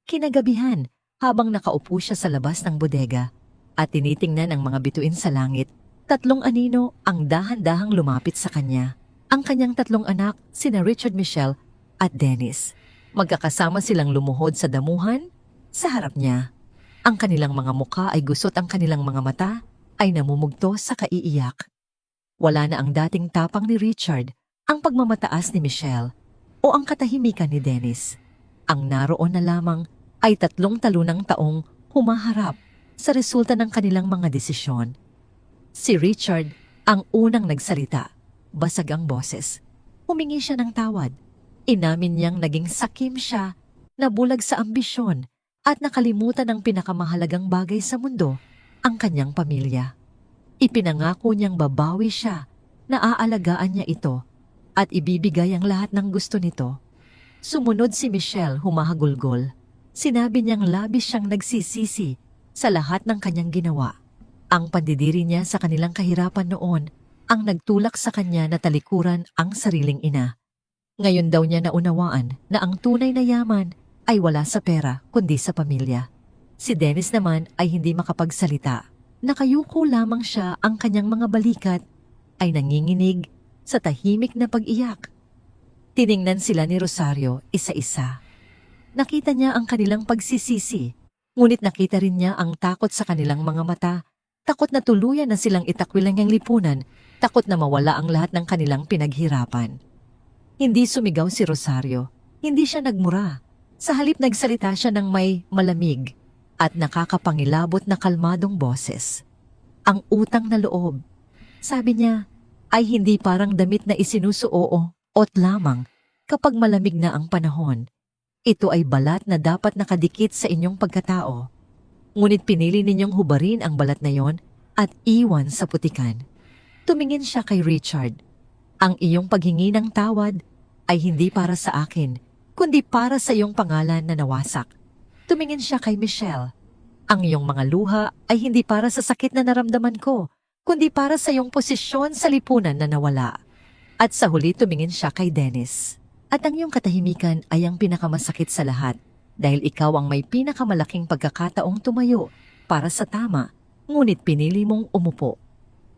Kinagabihan, habang nakaupo siya sa labas ng bodega at tinitingnan ang mga bituin sa langit, 3 anino ang dahan-dahang lumapit sa kanya. Ang kanyang 3 anak, sina Richard, Michelle at Dennis. Magkakasama silang lumuhod sa damuhan sa harap niya. Ang kanilang mga muka ay gusot, ang kanilang mga mata ay namumugto sa kaiiyak. Wala na ang dating tapang ni Richard, ang pagmamataas ni Michelle o ang katahimikan ni Dennis. Ang naroon na lamang ay 3 talunang taong humaharap sa resulta ng kanilang mga desisyon. Si Richard ang unang nagsalita. Basag ang boses. Humingi siya ng tawad. Inamin niyang naging sakim siya, nabulag sa ambisyon at nakalimutan ang pinakamahalagang bagay sa mundo, ang kanyang pamilya. Ipinangako niyang babawi siya, na aalagaan niya ito at ibibigay ang lahat ng gusto nito. Sumunod si Michelle, humahagulgol. Sinabi niyang labis siyang nagsisisi sa lahat ng kanyang ginawa. Ang pandidiri niya sa kanilang kahirapan noon ang nagtulak sa kanya na talikuran ang sariling ina. Ngayon daw niya naunawaan na ang tunay na yaman ay wala sa pera kundi sa pamilya. Si Dennis naman ay hindi makapagsalita. Nakayuko lamang siya, ang kanyang mga balikat ay nanginginig sa tahimik na pag-iyak. Tiningnan sila ni Rosario isa-isa. Nakita niya ang kanilang pagsisisi, ngunit nakita rin niya ang takot sa kanilang mga mata, takot na tuluyan na silang itakwilang ang lipunan, takot na mawala ang lahat ng kanilang pinaghirapan. Hindi sumigaw si Rosario, hindi siya nagmura. Sa halip nagsalita siya ng may malamig at nakakapangilabot na kalmadong boses. Ang utang na loob, sabi niya, ay hindi parang damit na isinusuot lamang kapag malamig na ang panahon. Ito ay balat na dapat nakadikit sa inyong pagkatao. Ngunit pinili ninyong hubarin ang balat na yon at iwan sa putikan. Tumingin siya kay Richard. Ang iyong paghingi ng tawad ay hindi para sa akin, kundi para sa iyong pangalan na nawasak. Tumingin siya kay Michelle. Ang iyong mga luha ay hindi para sa sakit na naramdaman ko, kundi para sa iyong posisyon sa lipunan na nawala. At sa huli tumingin siya kay Dennis. At ang iyong katahimikan ay ang pinakamasakit sa lahat dahil ikaw ang may pinakamalaking pagkakataong tumayo para sa tama, ngunit pinili mong umupo.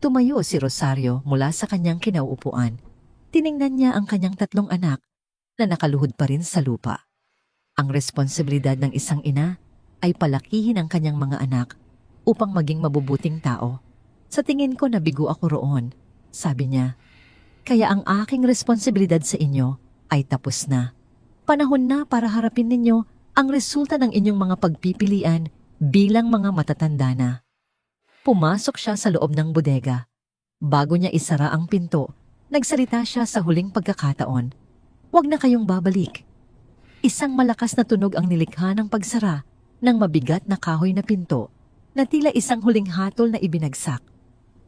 Tumayo si Rosario mula sa kanyang kinauupuan. Tiningnan niya ang kanyang 3 anak na nakaluhod pa rin sa lupa. Ang responsibilidad ng isang ina ay palakihin ang kanyang mga anak upang maging mabubuting tao. Sa tingin ko nabigo ako roon, sabi niya. Kaya ang aking responsibilidad sa inyo ay tapos na. Panahon na para harapin ninyo ang resulta ng inyong mga pagpipilian bilang mga matatanda na. Pumasok siya sa loob ng bodega. Bago niya isara ang pinto, nagsalita siya sa huling pagkakataon. Huwag na kayong babalik. Isang malakas na tunog ang nilikha ng pagsara ng mabigat na kahoy na pinto na tila isang huling hatol na ibinagsak.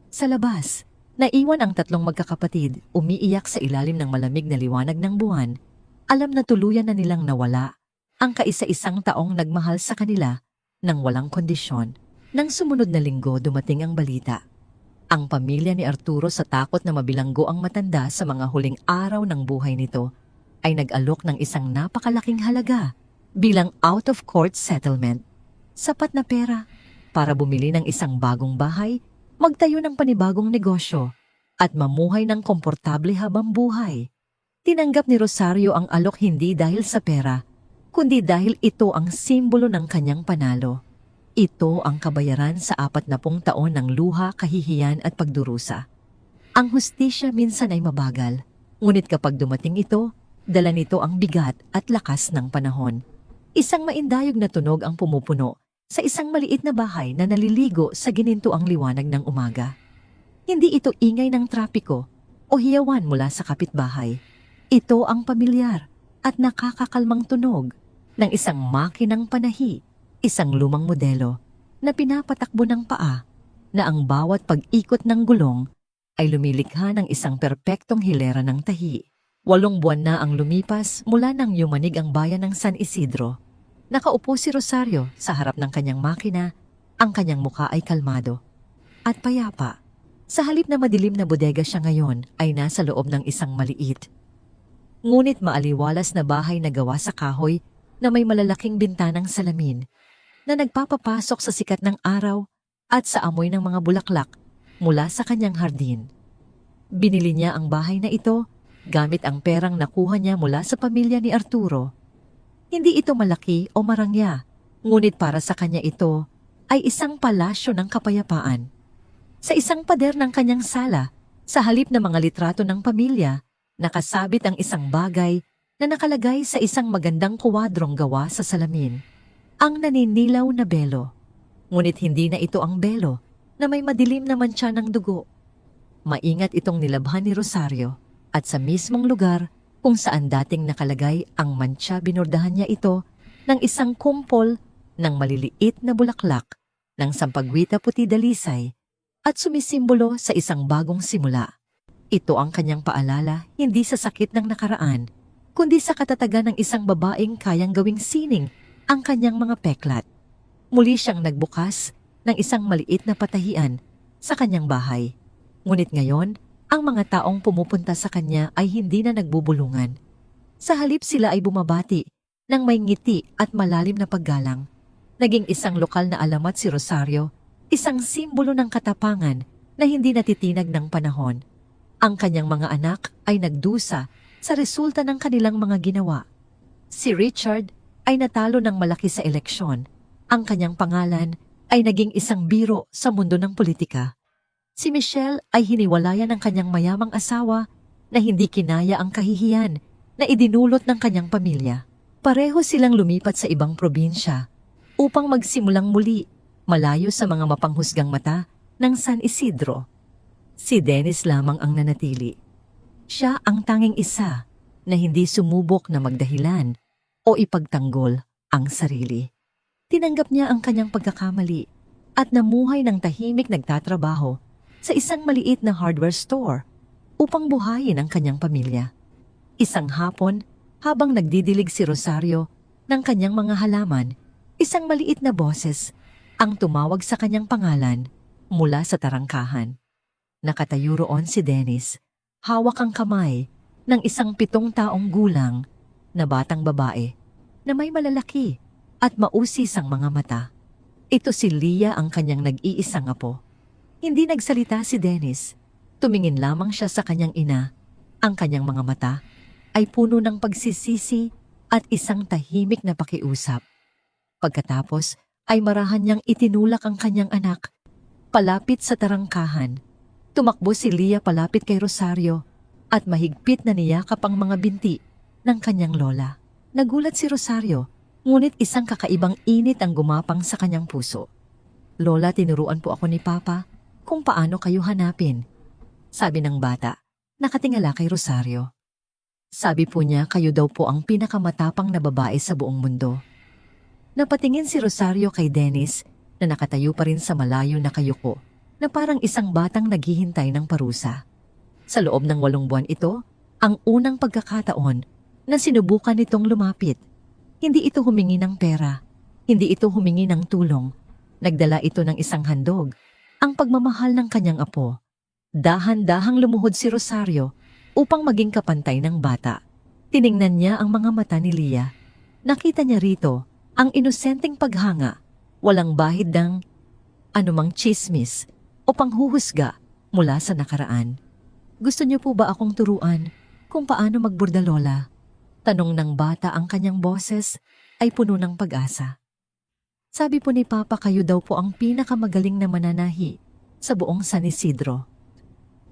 Sa labas, naiwan ang 3 magkakapatid umiiyak sa ilalim ng malamig na liwanag ng buwan. Alam na tuluyan na nilang nawala ang kaisa-isang taong nagmahal sa kanila ng walang kondisyon. Nang sumunod na linggo dumating ang balita. Ang pamilya ni Arturo sa takot na mabilanggo ang matanda sa mga huling araw ng buhay nito ay nag-alok ng isang napakalaking halaga bilang out-of-court settlement. Sapat na pera para bumili ng isang bagong bahay, magtayo ng panibagong negosyo at mamuhay ng komportable habang buhay. Tinanggap ni Rosario ang alok hindi dahil sa pera, kundi dahil ito ang simbolo ng kanyang panalo. Ito ang kabayaran sa 40 taon ng luha, kahihiyan at pagdurusa. Ang hustisya minsan ay mabagal, ngunit kapag dumating ito, dala nito ang bigat at lakas ng panahon. Isang maindayog na tunog ang pumupuno sa isang maliit na bahay na naliligo sa ginintuang liwanag ng umaga. Hindi ito ingay ng trapiko o hiyawan mula sa kapitbahay. Ito ang pamilyar at nakakakalmang tunog ng isang makinang panahi. Isang lumang modelo na pinapatakbo ng paa na ang bawat pag-ikot ng gulong ay lumilikha ng isang perpektong hilera ng tahi. 8 buwan na ang lumipas mula nang yumanig ang bayan ng San Isidro. Nakaupo si Rosario sa harap ng kanyang makina, ang kanyang mukha ay kalmado at payapa. Sa halip na madilim na bodega siya ngayon ay nasa loob ng isang maliit, ngunit maaliwalas na bahay na gawa sa kahoy na may malalaking bintanang salamin na nagpapapasok sa sikat ng araw at sa amoy ng mga bulaklak mula sa kanyang hardin. Binili niya ang bahay na ito gamit ang perang nakuha niya mula sa pamilya ni Arturo. Hindi ito malaki o marangya, ngunit para sa kanya ito ay isang palasyo ng kapayapaan. Sa isang pader ng kanyang sala, sa halip na mga litrato ng pamilya, nakasabit ang isang bagay na nakalagay sa isang magandang kuwadrong gawa sa salamin. Ang naninilaw na belo. Ngunit hindi na ito ang belo na may madilim na mantsa ng dugo. Maingat itong nilabhan ni Rosario at sa mismong lugar kung saan dating nakalagay ang mantsa binordahan niya ito ng isang kumpol ng maliliit na bulaklak ng sampagwita puti dalisay at sumisimbolo sa isang bagong simula. Ito ang kanyang paalala hindi sa sakit ng nakaraan, kundi sa katatagan ng isang babaeng kayang gawing sining ang kanyang mga peklat. Muli siyang nagbukas ng isang maliit na patahian sa kanyang bahay. Ngunit ngayon, ang mga taong pumupunta sa kanya ay hindi na nagbubulungan. Sa halip sila ay bumabati ng may ngiti at malalim na paggalang. Naging isang lokal na alamat si Rosario, isang simbolo ng katapangan na hindi natitinag ng panahon. Ang kanyang mga anak ay nagdusa sa resulta ng kanilang mga ginawa. Si Richard ay natalo ng malaki sa eleksyon. Ang kanyang pangalan ay naging isang biro sa mundo ng politika. Si Michelle ay hiniwalayan ng kanyang mayamang asawa na hindi kinaya ang kahihiyan na idinulot ng kanyang pamilya. Pareho silang lumipat sa ibang probinsya upang magsimulang muli malayo sa mga mapanghusgang mata ng San Isidro. Si Dennis lamang ang nanatili. Siya ang tanging isa na hindi sumubok na magdahilan o ipagtanggol ang sarili. Tinanggap niya ang kanyang pagkakamali at namuhay ng tahimik nagtatrabaho sa isang maliit na hardware store upang buhayin ang kanyang pamilya. Isang hapon, habang nagdidilig si Rosario ng kanyang mga halaman, isang maliit na boses ang tumawag sa kanyang pangalan mula sa tarangkahan. Nakatayo roon si Dennis, hawak ang kamay ng isang 7 taong gulang na batang babae na may malalaki at mausisang mga mata. Ito si Leah, ang kanyang nag-iisang apo. Hindi nagsalita si Dennis. Tumingin lamang siya sa kanyang ina. Ang kanyang mga mata ay puno ng pagsisisi at isang tahimik na pakiusap. Pagkatapos ay marahan niyang itinulak ang kanyang anak palapit sa tarangkahan. Tumakbo si Leah palapit kay Rosario at mahigpit na niyakap ang mga binti ng kanyang lola. Nagulat si Rosario, ngunit isang kakaibang init ang gumapang sa kanyang puso. "Lola, tinuruan po ako ni Papa kung paano kayo hanapin," sabi ng bata, nakatingala kay Rosario. Sabi po niya kayo daw po ang pinakamatapang na babae sa buong mundo. Napatingin si Rosario kay Dennis na nakatayo pa rin sa malayo na kayuko na parang isang batang naghihintay ng parusa. Sa loob ng 8 buwan ito, ang unang pagkakataon na sinubukan nitong lumapit. Hindi ito humingi ng pera, hindi ito humingi ng tulong. Nagdala ito ng isang handog, ang pagmamahal ng kanyang apo. Dahan-dahang lumuhod si Rosario upang maging kapantay ng bata. Tiningnan niya ang mga mata ni Leah. Nakita niya rito ang inosenteng paghanga, walang bahid ng anumang tsismis o panghuhusga mula sa nakaraan. "Gusto niyo po ba akong turuan kung paano magburda, Lola?" Tanong ng bata. Ang kanyang boses ay puno ng pag-asa. "Sabi po ni Papa kayo daw po ang pinakamagaling na mananahi sa buong San Isidro."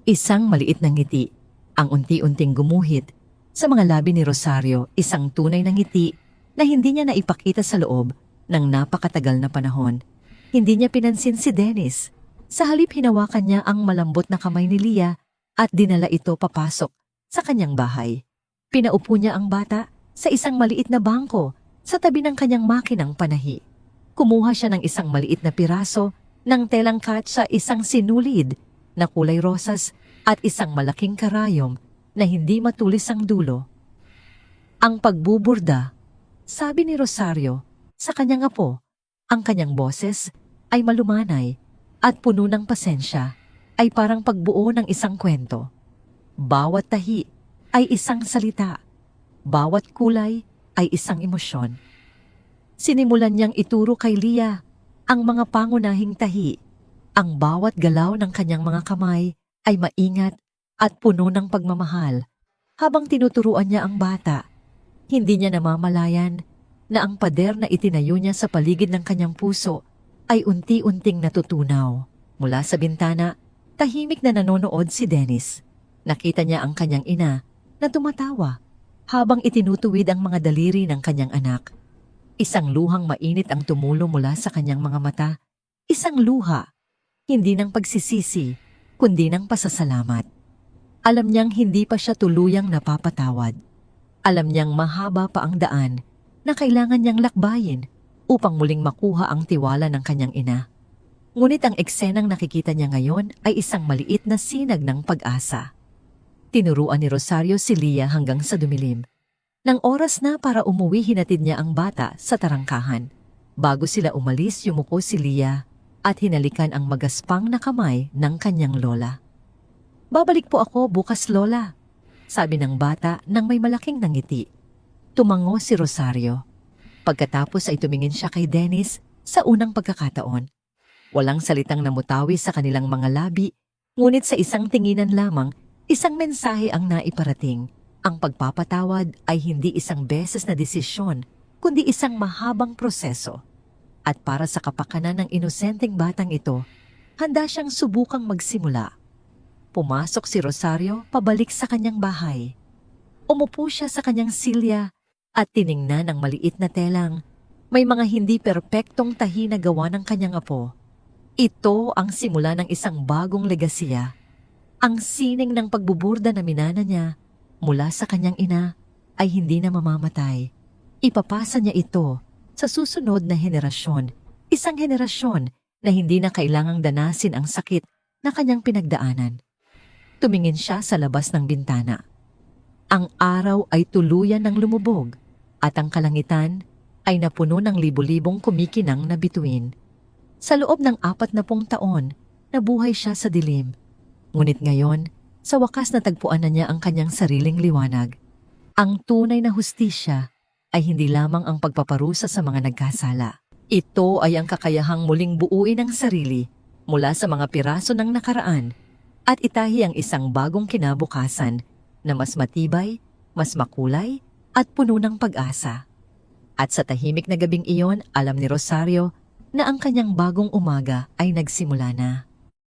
Isang maliit na ngiti ang unti-unting gumuhit sa mga labi ni Rosario, isang tunay na ngiti na hindi niya naipakita sa loob ng napakatagal na panahon. Hindi niya pinansin si Dennis. Sa halip hinawakan niya ang malambot na kamay ni Leah at dinala ito papasok sa kanyang bahay. Pinaupo niya ang bata sa isang maliit na bangko sa tabi ng kanyang makinang panahi. Kumuha siya ng isang maliit na piraso ng telang katsa, isang sinulid na kulay rosas at isang malaking karayom na hindi matulis ang dulo. "Ang pagbuburda," sabi ni Rosario sa kanyang apo. Ang kanyang boses ay malumanay at puno ng pasensya, ay parang pagbuo ng isang kwento. Bawat tahi ay isang salita, bawat kulay ay isang emosyon. Sinimulan niyang ituro kay Leah ang mga pangunahing tahi. Ang bawat galaw ng kanyang mga kamay ay maingat at puno ng pagmamahal. Habang tinuturuan niya ang bata, hindi niya namamalayan na ang pader na itinayo niya sa paligid ng kanyang puso ay unti-unting natutunaw. Mula sa bintana, tahimik na nanonood si Dennis. Nakita niya ang kanyang ina na tumatawa habang itinutuwid ang mga daliri ng kanyang anak. Isang luhang mainit ang tumulo mula sa kanyang mga mata. Isang luha, hindi ng pagsisisi, kundi ng pasasalamat. Alam niyang hindi pa siya tuluyang napapatawad. Alam niyang mahaba pa ang daan na kailangan niyang lakbayin upang muling makuha ang tiwala ng kanyang ina. Ngunit ang eksenang nakikita niya ngayon ay isang maliit na sinag ng pag-asa. Tinuruan ni Rosario si Leah hanggang sa dumilim. Nang oras na para umuwi, hinatid niya ang bata sa tarangkahan. Bago sila umalis, yumuko si Leah at hinalikan ang magaspang na kamay ng kanyang lola. "Babalik po ako bukas, Lola," sabi ng bata nang may malaking nangiti. Tumango si Rosario. Pagkatapos ay tumingin siya kay Dennis sa unang pagkakataon. Walang salitang namutawi sa kanilang mga labi, ngunit sa isang tinginan lamang, isang mensahe ang naiparating. Ang pagpapatawad ay hindi isang beses na desisyon, kundi isang mahabang proseso. At para sa kapakanan ng inosenteng batang ito, handa siyang subukang magsimula. Pumasok si Rosario pabalik sa kanyang bahay. Umupo siya sa kanyang silya at tiningnan ang maliit na telang. May mga hindi perpektong tahi na gawa ng kanyang apo. Ito ang simula ng isang bagong legasiya. Ang sining ng pagbuburda na minana niya mula sa kanyang ina ay hindi na mamamatay. Ipapasa niya ito sa susunod na henerasyon, isang henerasyon na hindi na kailangang danasin ang sakit na kanyang pinagdaanan. tumingin siya sa labas ng bintana. Ang araw ay tuluyan ng lumubog at ang kalangitan ay napuno ng libu-libong kumikinang na bituin. Sa loob ng 40 taon, nabuhay siya sa dilim. Ngunit ngayon, sa wakas natagpuan na niya ang kanyang sariling liwanag. Ang tunay na hustisya ay hindi lamang ang pagpaparusa sa mga nagkasala. Ito ay ang kakayahang muling buuin ang sarili mula sa mga piraso ng nakaraan at itahi ang isang bagong kinabukasan na mas matibay, mas makulay at puno ng pag-asa. At sa tahimik na gabing iyon, alam ni Rosario na ang kanyang bagong umaga ay nagsimula na.